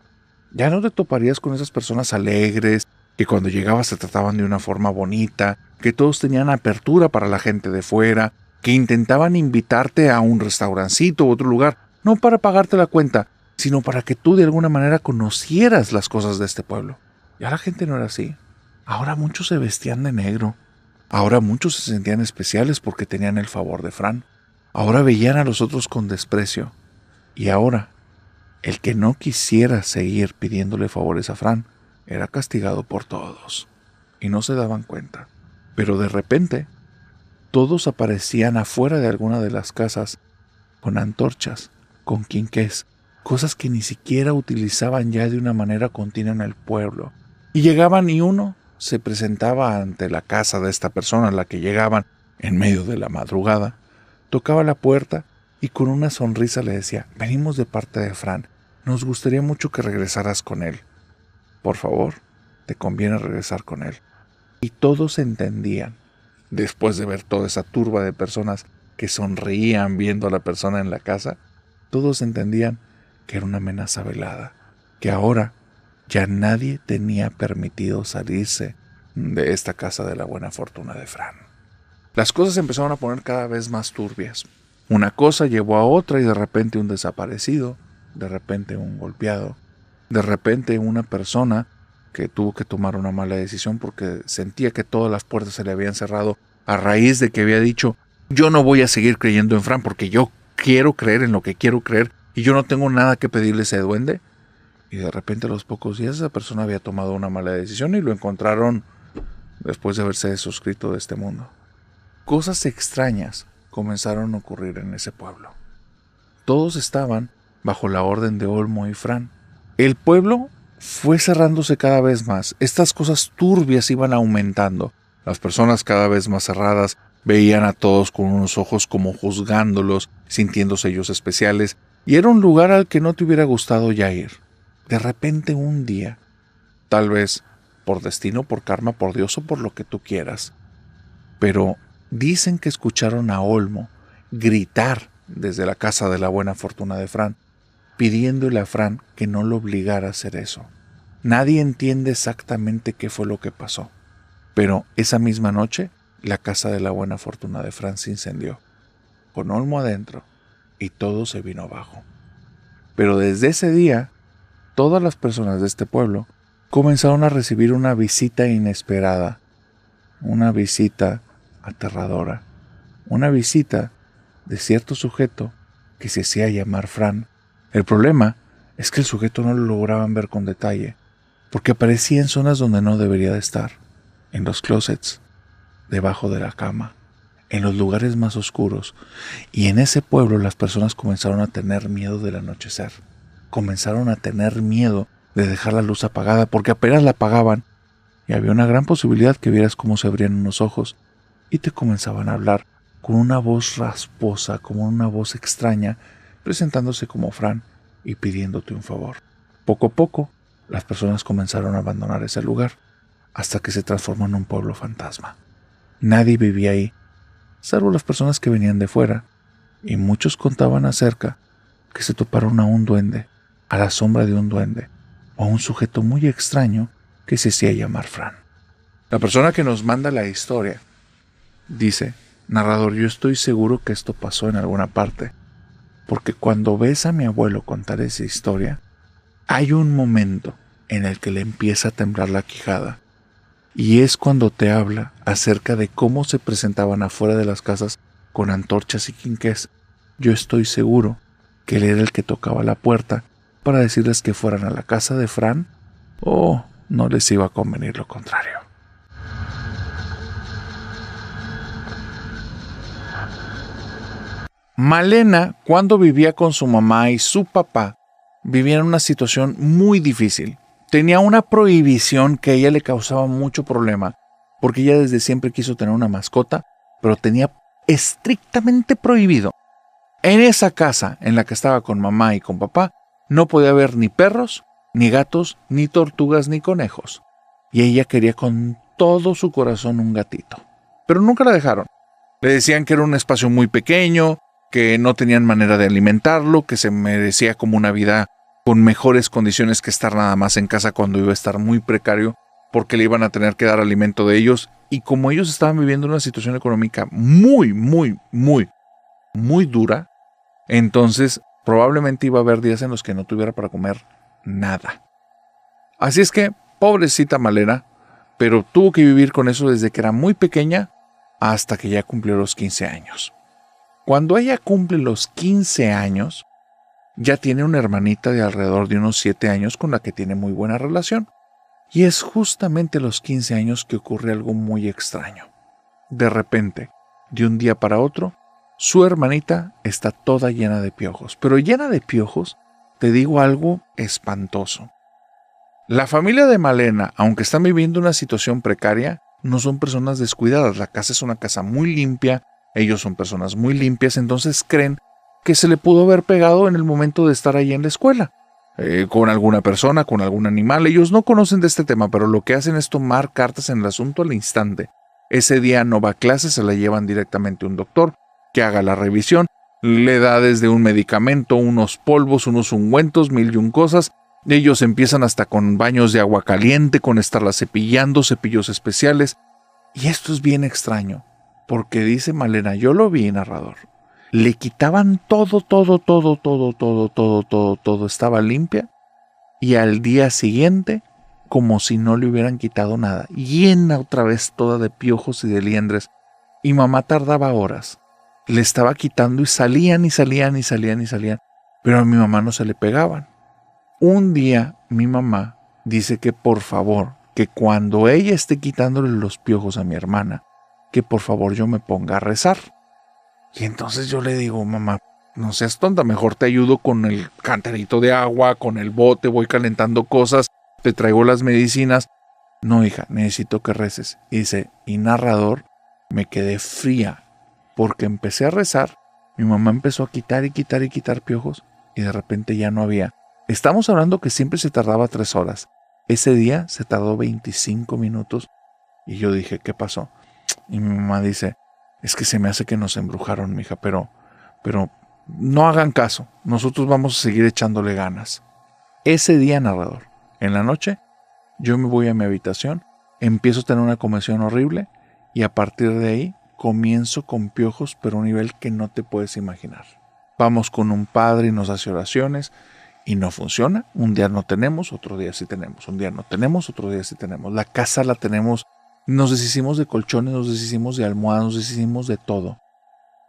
ya no te toparías con esas personas alegres, que cuando llegabas se trataban de una forma bonita, que todos tenían apertura para la gente de fuera, que intentaban invitarte a un restaurancito u otro lugar, no para pagarte la cuenta, sino para que tú de alguna manera conocieras las cosas de este pueblo. Ya la gente no era así. Ahora muchos se vestían de negro. Ahora muchos se sentían especiales porque tenían el favor de Fran. Ahora veían a los otros con desprecio. Y ahora, el que no quisiera seguir pidiéndole favores a Fran era castigado por todos. Y no se daban cuenta. Pero de repente, todos aparecían afuera de alguna de las casas con antorchas, con quinqués, cosas que ni siquiera utilizaban ya de una manera continua en el pueblo. Y llegaban y uno se presentaba ante la casa de esta persona a la que llegaban en medio de la madrugada, tocaba la puerta y con una sonrisa le decía: venimos de parte de Fran, nos gustaría mucho que regresaras con él. Por favor, te conviene regresar con él. Y todos entendían, después de ver toda esa turba de personas que sonreían viendo a la persona en la casa, todos entendían que era una amenaza velada, que ahora ya nadie tenía permitido salirse de esta casa de la buena fortuna de Fran. Las cosas empezaron a poner cada vez más turbias. Una cosa llevó a otra y de repente un desaparecido, de repente un golpeado, de repente una persona que tuvo que tomar una mala decisión porque sentía que todas las puertas se le habían cerrado a raíz de que había dicho: yo no voy a seguir creyendo en Fran porque yo quiero creer en lo que quiero creer y yo no tengo nada que pedirle a ese duende. Y de repente a los pocos días esa persona había tomado una mala decisión y lo encontraron después de haberse desuscrito de este mundo. Cosas extrañas comenzaron a ocurrir en ese pueblo. Todos estaban bajo la orden de Olmo y Fran. El pueblo fue cerrándose cada vez más. Estas cosas turbias iban aumentando. Las personas cada vez más cerradas veían a todos con unos ojos como juzgándolos, sintiéndose ellos especiales, y era un lugar al que no te hubiera gustado ya ir. De repente un día, tal vez por destino, por karma, por Dios o por lo que tú quieras, pero dicen que escucharon a Olmo gritar desde la casa de la buena fortuna de Fran, pidiéndole a Fran que no lo obligara a hacer eso. Nadie entiende exactamente qué fue lo que pasó, Pero esa misma noche, la casa de la buena fortuna de Fran se incendió, con Olmo adentro, y todo se vino abajo. Pero desde ese día, todas las personas de este pueblo comenzaron a recibir una visita inesperada, una visita aterradora, una visita de cierto sujeto que se hacía llamar Fran. El problema es que el sujeto no lo lograban ver con detalle, porque aparecía en zonas donde no debería de estar, en los closets, debajo de la cama, en los lugares más oscuros. Y en ese pueblo las personas comenzaron a tener miedo del anochecer, comenzaron a tener miedo de dejar la luz apagada, porque apenas la apagaban y había una gran posibilidad que vieras cómo se abrían unos ojos y te comenzaban a hablar con una voz rasposa, como una voz extraña, presentándose como Fran y pidiéndote un favor. Poco a poco, las personas comenzaron a abandonar ese lugar, hasta que se transformó en un pueblo fantasma. Nadie vivía ahí, salvo las personas que venían de fuera, y muchos contaban acerca que se toparon a un duende, a la sombra de un duende, o a un sujeto muy extraño que se hacía llamar Fran. La persona que nos manda la historia dice: narrador, yo estoy seguro que esto pasó en alguna parte, porque cuando ves a mi abuelo contar esa historia, hay un momento en el que le empieza a temblar la quijada, y es cuando te habla acerca de cómo se presentaban afuera de las casas con antorchas y quinqués. Yo estoy seguro que él era el que tocaba la puerta para decirles que fueran a la casa de Fran, o no les iba a convenir lo contrario. Malena, cuando vivía con su mamá y su papá, vivía en una situación muy difícil. Tenía una prohibición que a ella le causaba mucho problema, porque ella desde siempre quiso tener una mascota, pero tenía estrictamente prohibido. En esa casa en la que estaba con mamá y con papá, no podía haber ni perros, ni gatos, ni tortugas, ni conejos. Y ella quería con todo su corazón un gatito. Pero nunca la dejaron. Le decían que era un espacio muy pequeño, que no tenían manera de alimentarlo, que se merecía como una vida con mejores condiciones que estar nada más en casa cuando iba a estar muy precario, porque le iban a tener que dar alimento de ellos. Y como ellos estaban viviendo una situación económica muy dura, entonces probablemente iba a haber días en los que no tuviera para comer nada. Así es que, pobrecita Malena, pero tuvo que vivir con eso desde que era muy pequeña hasta que ya cumplió los 15 años. Cuando ella cumple los 15 años, ya tiene una hermanita de alrededor de unos 7 años con la que tiene muy buena relación. Y es justamente a los 15 años que ocurre algo muy extraño. De repente, de un día para otro, su hermanita está toda llena de piojos. Pero llena de piojos, te digo algo espantoso. La familia de Malena, aunque están viviendo una situación precaria, no son personas descuidadas. La casa es una casa muy limpia, ellos son personas muy limpias, entonces creen que se le pudo haber pegado en el momento de estar ahí en la escuela. Con alguna persona, con algún animal. Ellos no conocen de este tema, pero lo que hacen es tomar cartas en el asunto al instante. Ese día no va a clase, se la llevan directamente a un doctor que haga la revisión, le da desde un medicamento, unos polvos, unos ungüentos, mil y un cosas. Ellos empiezan hasta con baños de agua caliente, con estarla cepillando, cepillos especiales. Y esto es bien extraño, porque dice Malena, yo lo vi, narrador. Le quitaban todo, estaba limpia, y al día siguiente, como si no le hubieran quitado nada, llena otra vez toda de piojos y de liendres, y mamá tardaba horas, le estaba quitando y salían, pero a mi mamá no se le pegaban. Un día mi mamá dice que por favor, que cuando ella esté quitándole los piojos a mi hermana, que por favor yo me ponga a rezar. Y entonces yo le digo, mamá, no seas tonta, mejor te ayudo con el cantarito de agua, con el bote, voy calentando cosas, te traigo las medicinas. No, hija, necesito que reces. Y dice, y narrador, me quedé fría, porque empecé a rezar, mi mamá empezó a quitar piojos, y de repente ya no había. Estamos hablando que siempre se tardaba 3 horas. Ese día se tardó 25 minutos, y yo dije, ¿qué pasó? Y mi mamá dice, es que se me hace que nos embrujaron, mija, pero no hagan caso, nosotros vamos a seguir echándole ganas. Ese día, narrador, en la noche, yo me voy a mi habitación empiezo a tener una comezón horrible y a partir de ahí comienzo con piojos, pero a un nivel que no te puedes imaginar. Vamos con un padre y nos hace oraciones y no funciona. Un día no tenemos, otro día sí tenemos. Un día no tenemos, otro día sí tenemos. La casa la tenemos, nos deshicimos de colchones, nos deshicimos de almohadas, nos deshicimos de todo.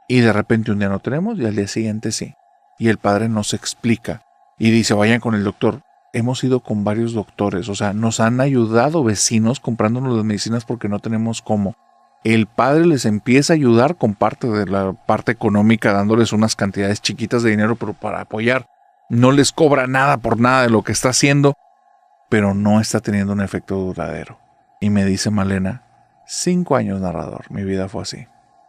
Y de repente un día no tenemos y al día siguiente sí. Y el padre nos explica y dice, vayan con el doctor. Hemos ido con varios doctores, o sea, nos han ayudado vecinos comprándonos las medicinas porque no tenemos cómo. El padre les empieza a ayudar con parte de la parte económica, dándoles unas cantidades chiquitas de dinero, pero para apoyar. No les cobra nada por nada de lo que está haciendo, pero no está teniendo un efecto duradero. Y me dice Malena, 5 años narrador, mi vida fue así.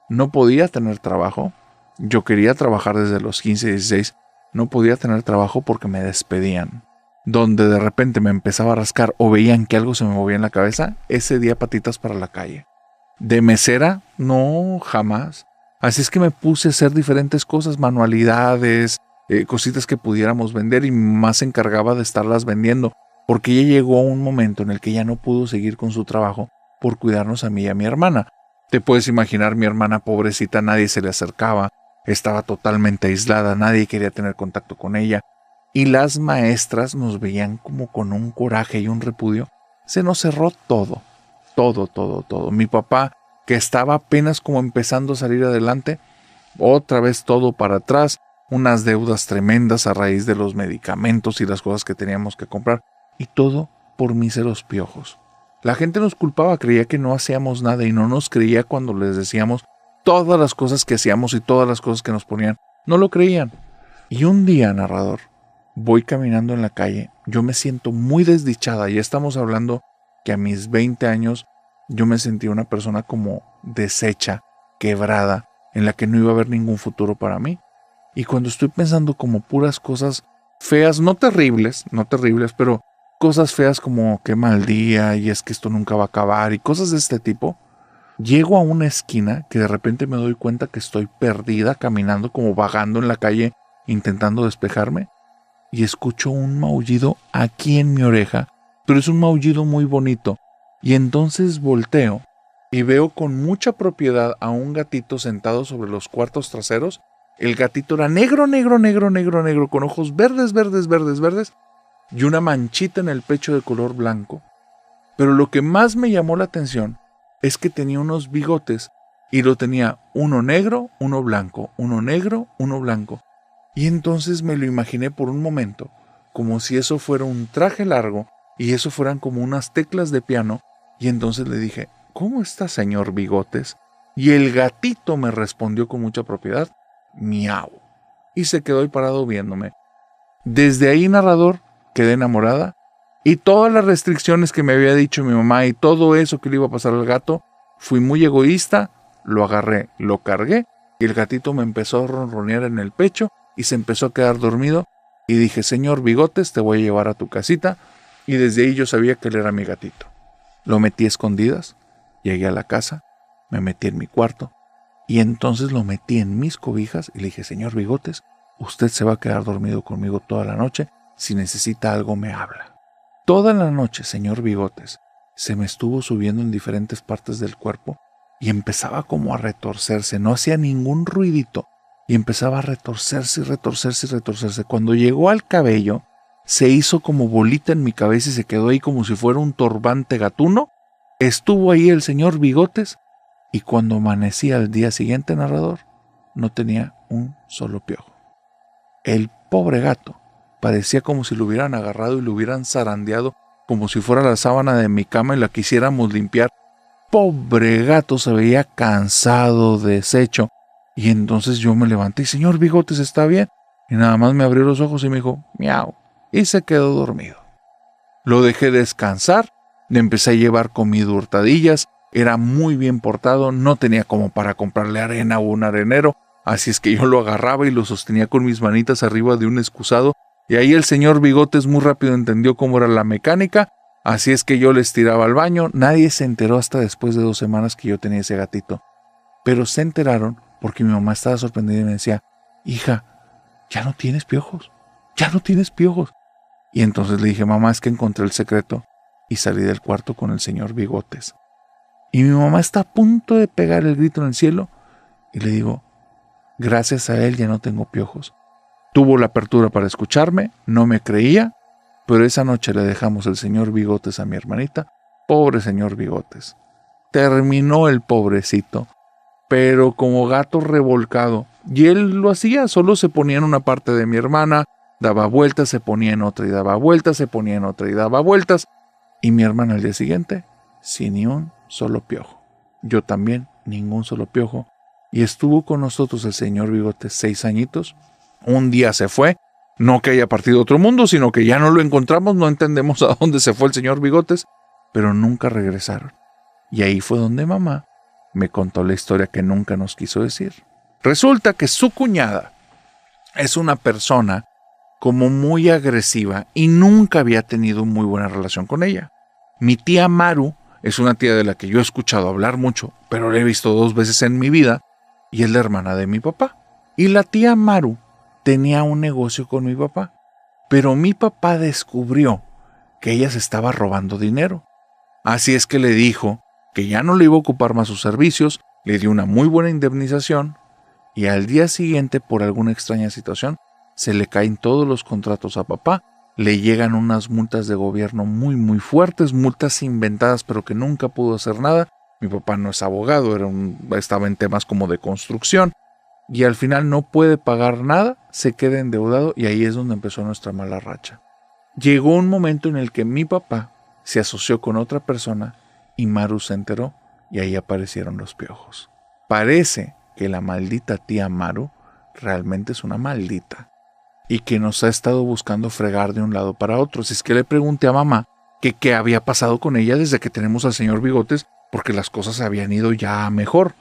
No podía tener trabajo, yo quería trabajar desde los 15 y 16, no podía tener trabajo porque me despedían. Donde de repente me empezaba a rascar o veían que algo se me movía en la cabeza, ese día patitas para la calle. De mesera, no, jamás. Así es que me puse a hacer diferentes cosas, manualidades, cositas que pudiéramos vender y mi mamá se encargaba de estarlas vendiendo, porque ya llegó un momento en el que ya no pudo seguir con su trabajo por cuidarnos a mí y a mi hermana. Te puedes imaginar, mi hermana pobrecita, nadie se le acercaba, estaba totalmente aislada, nadie quería tener contacto con ella. Y las maestras nos veían como con un coraje y un repudio. Se nos cerró todo. Mi papá, que estaba apenas como empezando a salir adelante, otra vez todo para atrás, unas deudas tremendas a raíz de los medicamentos y las cosas que teníamos que comprar, y todo por míseros piojos. La gente nos culpaba, creía que no hacíamos nada y no nos creía cuando les decíamos todas las cosas que hacíamos y todas las cosas que nos ponían. No lo creían. Y un día, narrador, voy caminando en la calle, yo me siento muy desdichada, ya estamos hablando que a mis 20 años yo me sentía una persona como deshecha, quebrada, en la que no iba a haber ningún futuro para mí. Y cuando estoy pensando como puras cosas feas, no terribles, pero cosas feas como qué mal día y es que esto nunca va a acabar y cosas de este tipo, llego a una esquina que de repente me doy cuenta que estoy perdida, caminando como vagando en la calle, intentando despejarme. Y escucho un maullido aquí en mi oreja, pero es un maullido muy bonito. Y entonces volteo y veo con mucha propiedad a un gatito sentado sobre los cuartos traseros. El gatito era negro, con ojos verdes, y una manchita en el pecho de color blanco. Pero lo que más me llamó la atención es que tenía unos bigotes y lo tenía uno negro, uno blanco, uno negro, uno blanco. Y entonces me lo imaginé por un momento, como si eso fuera un traje largo y eso fueran como unas teclas de piano. Y entonces le dije, ¿cómo está, señor Bigotes? Y el gatito me respondió con mucha propiedad, miau. Y se quedó ahí parado viéndome. Desde ahí, narrador, quedé enamorada. Y todas las restricciones que me había dicho mi mamá y todo eso que le iba a pasar al gato, fui muy egoísta, lo agarré, lo cargué y el gatito me empezó a ronronear en el pecho y se empezó a quedar dormido y dije, señor Bigotes, te voy a llevar a tu casita. Y desde ahí yo sabía que él era mi gatito. Lo metí a escondidas, llegué a la casa, me metí en mi cuarto y entonces lo metí en mis cobijas y le dije, señor Bigotes, usted se va a quedar dormido conmigo toda la noche, si necesita algo me habla. Toda la noche, señor Bigotes, se me estuvo subiendo en diferentes partes del cuerpo y empezaba como a retorcerse, no hacía ningún ruidito. Y empezaba a retorcerse. Cuando llegó al cabello, se hizo como bolita en mi cabeza y se quedó ahí como si fuera un turbante gatuno. Estuvo ahí el señor Bigotes y cuando amanecí al día siguiente, narrador, no tenía un solo piojo. El pobre gato parecía como si lo hubieran agarrado y lo hubieran zarandeado como si fuera la sábana de mi cama y la quisiéramos limpiar. Pobre gato, se veía cansado, deshecho. Y entonces yo me levanté y, señor Bigotes, ¿está bien? Y nada más me abrió los ojos y me dijo, miau, y se quedó dormido. Lo dejé descansar, le empecé a llevar comida hurtadillas, era muy bien portado, no tenía como para comprarle arena o un arenero, así es que yo lo agarraba y lo sostenía con mis manitas arriba de un excusado, y ahí el señor Bigotes muy rápido entendió cómo era la mecánica, así es que yo les tiraba al baño. Nadie se enteró hasta después de 2 semanas que yo tenía ese gatito, pero se enteraron porque mi mamá estaba sorprendida y me decía, hija, ya no tienes piojos. Y entonces le dije, mamá, es que encontré el secreto. y salí del cuarto con el señor Bigotes. Y mi mamá está a punto de pegar el grito en el cielo y le digo, gracias a él ya no tengo piojos. Tuvo la apertura para escucharme, no me creía, pero esa noche le dejamos el señor Bigotes a mi hermanita. Pobre señor Bigotes. Terminó el pobrecito, pero como gato revolcado. Y él lo hacía, solo se ponía en una parte de mi hermana, daba vueltas, se ponía en otra y daba vueltas, se ponía en otra y daba vueltas. Y mi hermana al día siguiente, sin ni un solo piojo. Yo también, ningún solo piojo. Y estuvo con nosotros el señor Bigotes 6 añitos. Un día se fue, no que haya partido a otro mundo, sino que ya no lo encontramos, no entendemos a dónde se fue el señor Bigotes, pero nunca regresaron. Y ahí fue donde mamá me contó la historia que nunca nos quiso decir. Resulta que su cuñada es una persona como muy agresiva y nunca había tenido muy buena relación con ella. Mi tía Maru es una tía de la que yo he escuchado hablar mucho, pero la he visto 2 veces en mi vida, y es la hermana de mi papá. Y la tía Maru tenía un negocio con mi papá, pero mi papá descubrió que ella se estaba robando dinero. Así es que le dijo que ya no le iba a ocupar más sus servicios, le dio una muy buena indemnización y al día siguiente, por alguna extraña situación, se le caen todos los contratos a papá, le llegan unas multas de gobierno muy muy fuertes, multas inventadas pero que nunca pudo hacer nada. Mi papá no es abogado, estaba en temas como de construcción. Y al final no puede pagar nada, se queda endeudado y ahí es donde empezó nuestra mala racha. Llegó un momento en el que mi papá se asoció con otra persona y Maru se enteró y ahí aparecieron los piojos. Parece que la maldita tía Maru realmente es una maldita y que nos ha estado buscando fregar de un lado para otro. Si es que le pregunté a mamá que qué había pasado con ella desde que tenemos al señor Bigotes, porque las cosas habían ido ya mejor.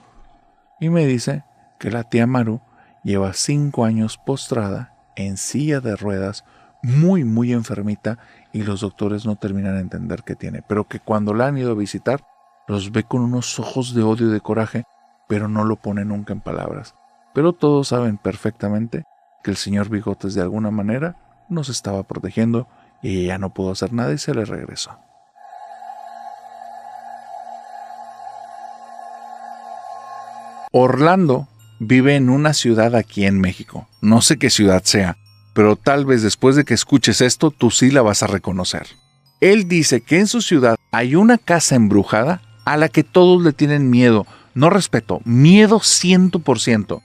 Y me dice que la tía Maru lleva 5 años postrada en silla de ruedas, muy muy enfermita, y los doctores no terminan de entender qué tiene, pero que cuando la han ido a visitar los ve con unos ojos de odio y de coraje, pero no lo pone nunca en palabras. Pero todos saben perfectamente que el señor Bigotes de alguna manera nos estaba protegiendo y ella no pudo hacer nada y se le regresó. Orlando vive en una ciudad aquí en México. No sé qué ciudad sea, pero tal vez después de que escuches esto, tú sí la vas a reconocer. Él dice que en su ciudad hay una casa embrujada a la que todos le tienen miedo. No respeto, miedo 100%,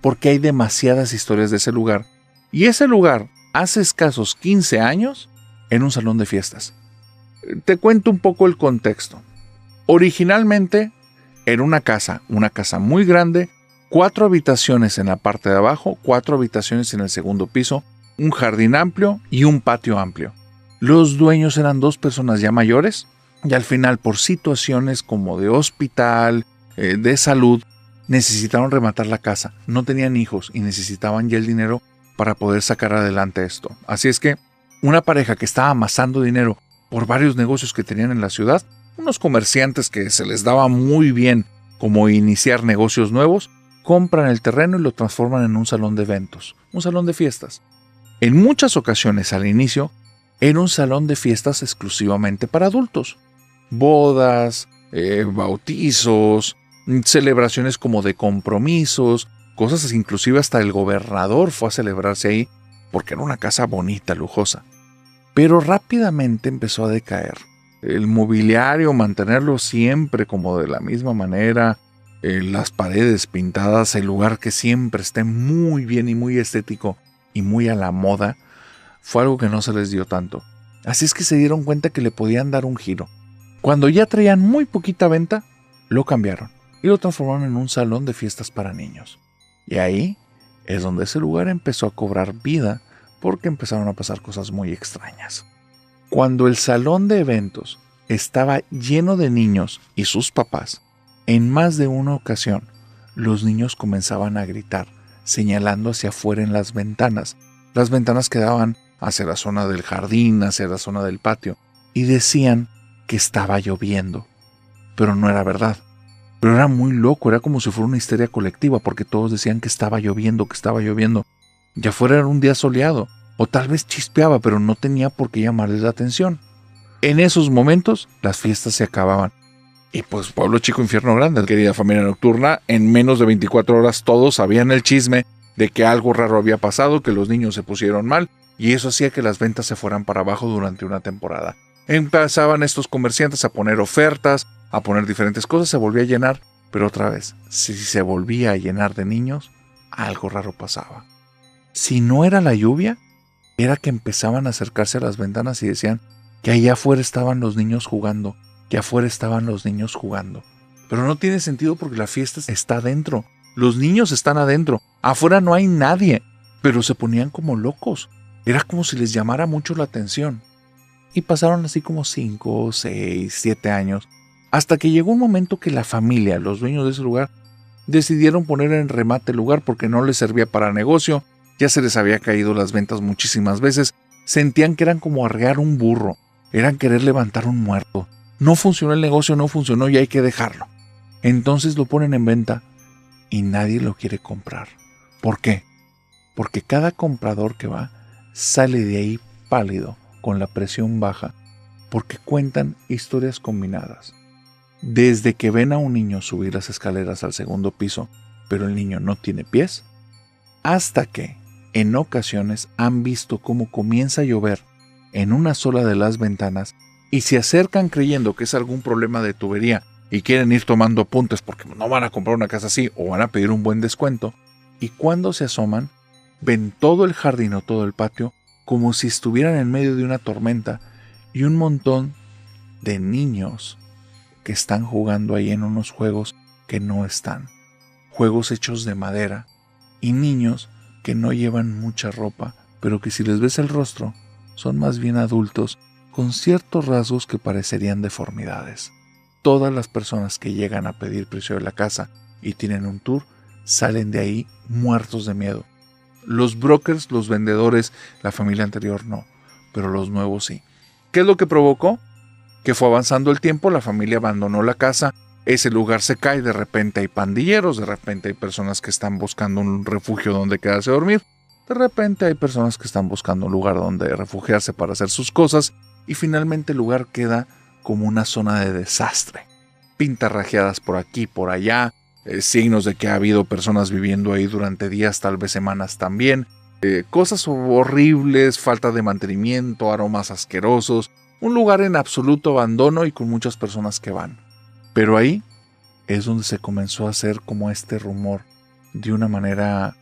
porque hay demasiadas historias de ese lugar. Y ese lugar, hace escasos 15 años, en un salón de fiestas. Te cuento un poco el contexto. Originalmente era una casa muy grande, 4 habitaciones en la parte de abajo, 4 habitaciones en el segundo piso, un jardín amplio y un patio amplio. Los dueños eran 2 personas ya mayores y al final, por situaciones como de hospital, de salud, necesitaron rematar la casa. No tenían hijos y necesitaban ya el dinero para poder sacar adelante esto. Así es que una pareja que estaba amasando dinero por varios negocios que tenían en la ciudad, unos comerciantes que se les daba muy bien como iniciar negocios nuevos, compran el terreno y lo transforman en un salón de eventos, un salón de fiestas. En muchas ocasiones al inicio era un salón de fiestas exclusivamente para adultos. Bodas, bautizos, celebraciones como de compromisos, cosas así. Inclusive hasta el gobernador fue a celebrarse ahí porque era una casa bonita, lujosa. Pero rápidamente empezó a decaer. El mobiliario, mantenerlo siempre como de la misma manera, las paredes pintadas, el lugar que siempre esté muy bien y muy estético y muy a la moda, fue algo que no se les dio tanto. Así es que se dieron cuenta que le podían dar un giro. Cuando ya traían muy poquita venta, lo cambiaron y lo transformaron en un salón de fiestas para niños. Y ahí es donde ese lugar empezó a cobrar vida porque empezaron a pasar cosas muy extrañas. Cuando el salón de eventos estaba lleno de niños y sus papás, en más de una ocasión, los niños comenzaban a gritar, señalando hacia afuera en las ventanas que daban hacia la zona del jardín, hacia la zona del patio, y decían que estaba lloviendo. Pero no era verdad. Pero era muy loco, era como si fuera una histeria colectiva, porque todos decían que estaba lloviendo, y afuera era un día soleado, o tal vez chispeaba, pero no tenía por qué llamarles la atención. En esos momentos las fiestas se acababan. Y pues pueblo chico, infierno grande, querida familia nocturna, en menos de 24 horas todos sabían el chisme de que algo raro había pasado, que los niños se pusieron mal, y eso hacía que las ventas se fueran para abajo durante una temporada. Empezaban estos comerciantes a poner ofertas, a poner diferentes cosas, se volvía a llenar, pero otra vez, si se volvía a llenar de niños, algo raro pasaba. Si no era la lluvia, era que empezaban a acercarse a las ventanas y decían que allá afuera estaban los niños jugando, que afuera estaban los niños jugando. Pero no tiene sentido porque la fiesta está adentro, los niños están adentro, afuera no hay nadie, pero se ponían como locos. Era como si les llamara mucho la atención. Y pasaron así como 5, 6, 7 años, hasta que llegó un momento que la familia, los dueños de ese lugar, decidieron poner en remate el lugar porque no les servía para negocio, ya se les había caído las ventas muchísimas veces, sentían que eran como arrear un burro, eran querer levantar un muerto. No funcionó el negocio, no funcionó y hay que dejarlo. Entonces lo ponen en venta y nadie lo quiere comprar. ¿Por qué? Porque cada comprador que va sale de ahí pálido, con la presión baja, porque cuentan historias combinadas. Desde que ven a un niño subir las escaleras al segundo piso, pero el niño no tiene pies, hasta que, en ocasiones, han visto cómo comienza a llover en una sola de las ventanas y se acercan creyendo que es algún problema de tubería y quieren ir tomando apuntes porque no van a comprar una casa así o van a pedir un buen descuento, y cuando se asoman, ven todo el jardín o todo el patio como si estuvieran en medio de una tormenta y un montón de niños que están jugando ahí en unos juegos que no están. Juegos hechos de madera y niños que no llevan mucha ropa, pero que si les ves el rostro, son más bien adultos con ciertos rasgos que parecerían deformidades. Todas las personas que llegan a pedir precio de la casa y tienen un tour, salen de ahí muertos de miedo. Los brokers, los vendedores, la familia anterior no, pero los nuevos sí. ¿Qué es lo que provocó? Que fue avanzando el tiempo, la familia abandonó la casa, ese lugar se cae, de repente hay pandilleros, de repente hay personas que están buscando un refugio donde quedarse a dormir, de repente hay personas que están buscando un lugar donde refugiarse para hacer sus cosas, y finalmente el lugar queda como una zona de desastre. Pintas rajeadas por aquí, por allá, signos de que ha habido personas viviendo ahí durante días, tal vez semanas también, cosas horribles, falta de mantenimiento, aromas asquerosos, un lugar en absoluto abandono y con muchas personas que van. Pero ahí es donde se comenzó a hacer como este rumor de una manera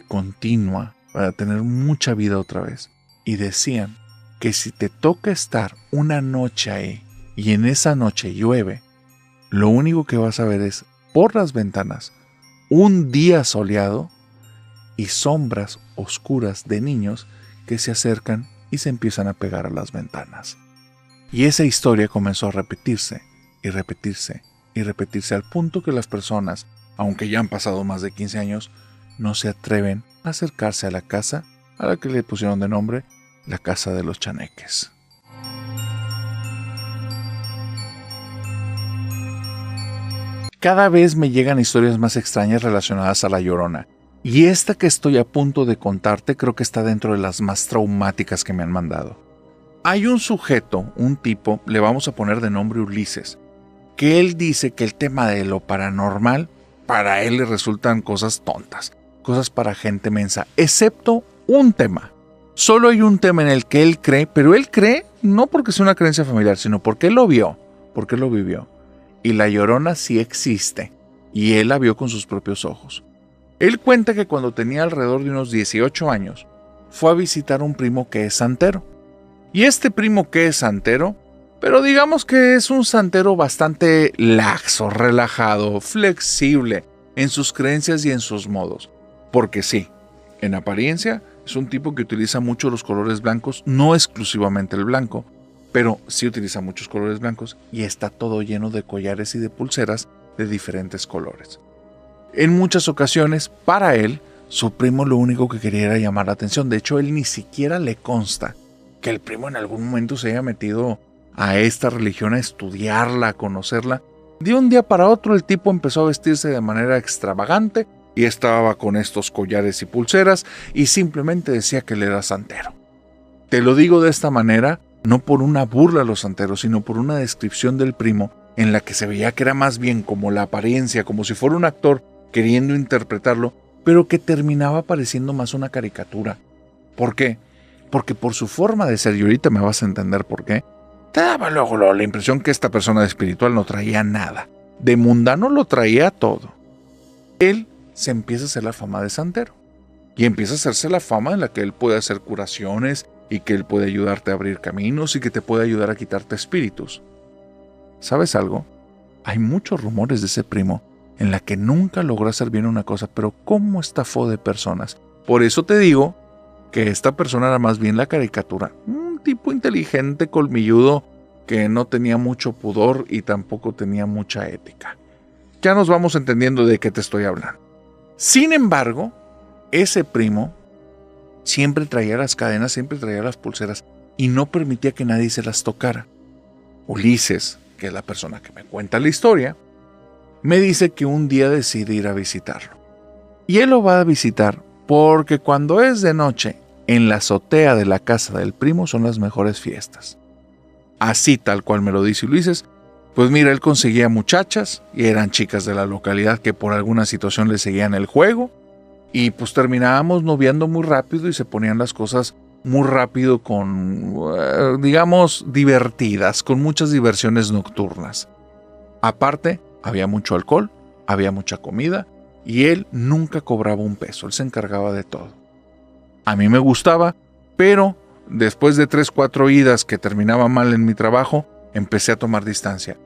continua para tener mucha vida otra vez. Y decían que si te toca estar una noche ahí y en esa noche llueve, lo único que vas a ver es por las ventanas un día soleado y sombras oscuras de niños que se acercan y se empiezan a pegar a las ventanas. Y esa historia comenzó a repetirse y repetirse y repetirse al punto que las personas, aunque ya han pasado más de 15 años, no se atreven a acercarse a la casa a la que le pusieron de nombre la Casa de los Chaneques. Cada vez me llegan historias más extrañas relacionadas a La Llorona, y esta que estoy a punto de contarte creo que está dentro de las más traumáticas que me han mandado. Hay un sujeto, un tipo, le vamos a poner de nombre Ulises, que él dice que el tema de lo paranormal, para él le resultan cosas tontas, cosas para gente mensa, excepto un tema. Solo hay un tema en el que él cree, pero él cree no porque sea una creencia familiar, sino porque él lo vio, porque él lo vivió. Y la Llorona sí existe, y él la vio con sus propios ojos. Él cuenta que cuando tenía alrededor de unos 18 años, fue a visitar a un primo que es santero. Y este primo que es santero, pero digamos que es un santero bastante laxo, relajado, flexible en sus creencias y en sus modos. Porque sí, en apariencia es un tipo que utiliza mucho los colores blancos, no exclusivamente el blanco, pero sí utiliza muchos colores blancos y está todo lleno de collares y de pulseras de diferentes colores. En muchas ocasiones, para él, su primo lo único que quería era llamar la atención. De hecho, él ni siquiera le consta que el primo en algún momento se haya metido a esta religión a estudiarla, a conocerla. De un día para otro el tipo empezó a vestirse de manera extravagante y estaba con estos collares y pulseras y simplemente decía que él era santero. Te lo digo de esta manera no por una burla a los santeros, sino por una descripción del primo en la que se veía que era más bien como la apariencia, como si fuera un actor queriendo interpretarlo, pero que terminaba pareciendo más una caricatura. ¿Por qué? Porque por su forma de ser, y ahorita me vas a entender por qué, te daba luego la impresión que esta persona de espiritual no traía nada. De mundano lo traía todo. Él se empieza a hacer la fama de santero. Y empieza a hacerse la fama en la que él puede hacer curaciones y que él puede ayudarte a abrir caminos y que te puede ayudar a quitarte espíritus. ¿Sabes algo? Hay muchos rumores de ese primo en la que nunca logró hacer bien una cosa, pero cómo estafó de personas. Por eso te digo que esta persona era más bien la caricatura. Un tipo inteligente, colmilludo, que no tenía mucho pudor y tampoco tenía mucha ética. Ya nos vamos entendiendo de qué te estoy hablando. Sin embargo, ese primo siempre traía las cadenas, siempre traía las pulseras y no permitía que nadie se las tocara. Ulises, que es la persona que me cuenta la historia, me dice que un día decide ir a visitarlo. Y él lo va a visitar porque cuando es de noche, en la azotea de la casa del primo son las mejores fiestas. Así tal cual me lo dice Ulises, pues mira, él conseguía muchachas y eran chicas de la localidad que por alguna situación le seguían el juego y pues terminábamos noviando muy rápido y se ponían las cosas muy rápido con, digamos, divertidas, con muchas diversiones nocturnas. Aparte, había mucho alcohol, había mucha comida y él nunca cobraba un peso, él se encargaba de todo. A mí me gustaba, pero después de 3-4 idas que terminaba mal en mi trabajo, empecé a tomar distancia.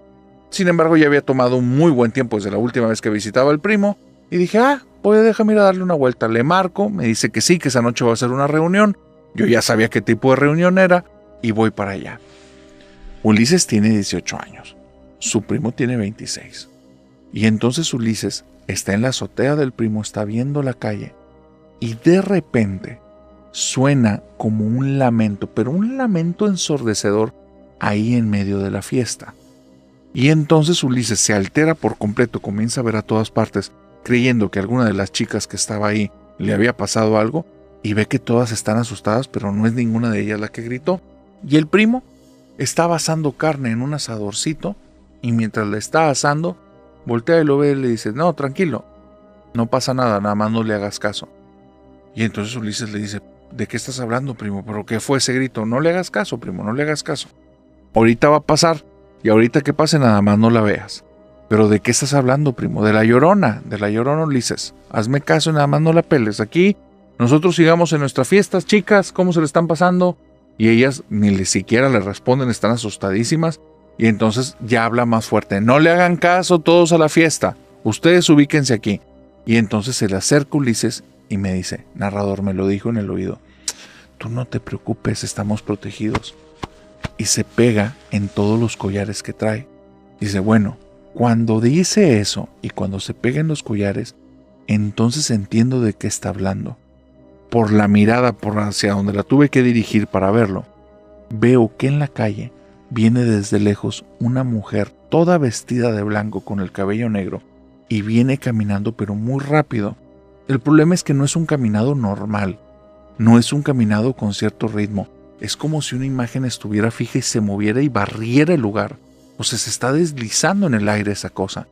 Sin embargo, ya había tomado un muy buen tiempo desde la última vez que visitaba al primo y dije, voy a déjame ir a darle una vuelta. Le marco, me dice que sí, que esa noche va a ser una reunión. Yo ya sabía qué tipo de reunión era y voy para allá. Ulises tiene 18 años, su primo tiene 26. Y entonces Ulises está en la azotea del primo, está viendo la calle y de repente suena como un lamento, pero un lamento ensordecedor ahí en medio de la fiesta. Y entonces Ulises se altera por completo, comienza a ver a todas partes, creyendo que alguna de las chicas que estaba ahí le había pasado algo, y ve que todas están asustadas, pero no es ninguna de ellas la que gritó. Y el primo estaba asando carne en un asadorcito, y mientras le está asando, voltea y lo ve y le dice, no, tranquilo, no pasa nada, nada más no le hagas caso. Y entonces Ulises le dice, ¿de qué estás hablando, primo? ¿Pero qué fue ese grito? No le hagas caso, primo, no le hagas caso. Ahorita va a pasar, y ahorita que pase nada más no la veas. ¿Pero de qué estás hablando, primo? De la Llorona, Ulises. Hazme caso y nada más no la peles. Aquí nosotros sigamos en nuestras fiestas, chicas, ¿cómo se le están pasando? Y ellas ni siquiera le responden, están asustadísimas. Y entonces ya habla más fuerte. No le hagan caso todos a la fiesta. Ustedes ubíquense aquí. Y entonces se le acerca Ulises y me dice, narrador, me lo dijo en el oído, tú no te preocupes, estamos protegidos. Y se pega en todos los collares que trae. Dice, bueno, cuando dice eso y cuando se pega en los collares, entonces entiendo de qué está hablando. Por la mirada por hacia donde la tuve que dirigir para verlo, veo que en la calle viene desde lejos una mujer toda vestida de blanco con el cabello negro y viene caminando pero muy rápido. El problema es que no es un caminado normal, no es un caminado con cierto ritmo. Es como si una imagen estuviera fija y se moviera y barriera el lugar. O sea, se está deslizando en el aire esa cosa.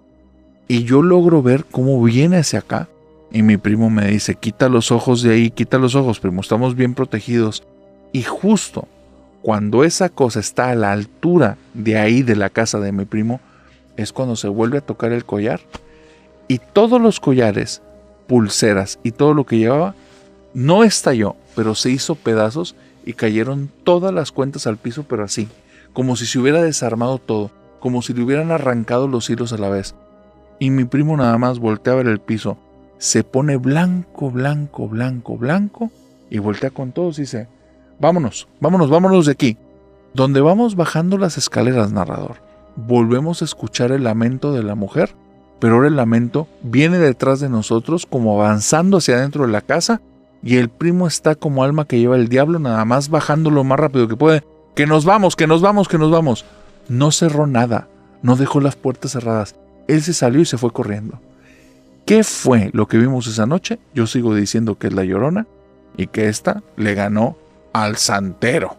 Y yo logro ver cómo viene hacia acá. Y mi primo me dice, quita los ojos de ahí, quita los ojos, primo, estamos bien protegidos. Y justo cuando esa cosa está a la altura de ahí de la casa de mi primo, es cuando se vuelve a tocar el collar. Y todos los collares, pulseras y todo lo que llevaba, no estalló, pero se hizo pedazos y cayeron todas las cuentas al piso, pero así, como si se hubiera desarmado todo, como si le hubieran arrancado los hilos a la vez. Y mi primo nada más voltea a ver el piso, se pone blanco, blanco, blanco, blanco, y voltea con todos y dice, vámonos, vámonos, vámonos de aquí. Donde vamos bajando las escaleras, narrador, volvemos a escuchar el lamento de la mujer, pero ahora el lamento viene detrás de nosotros, como avanzando hacia adentro de la casa, y el primo está como alma que lleva el diablo, nada más bajando lo más rápido que puede. ¡Que nos vamos, que nos vamos, que nos vamos! No cerró nada, no dejó las puertas cerradas. Él se salió y se fue corriendo. ¿Qué fue lo que vimos esa noche? Yo sigo diciendo que es la Llorona y que esta le ganó al santero.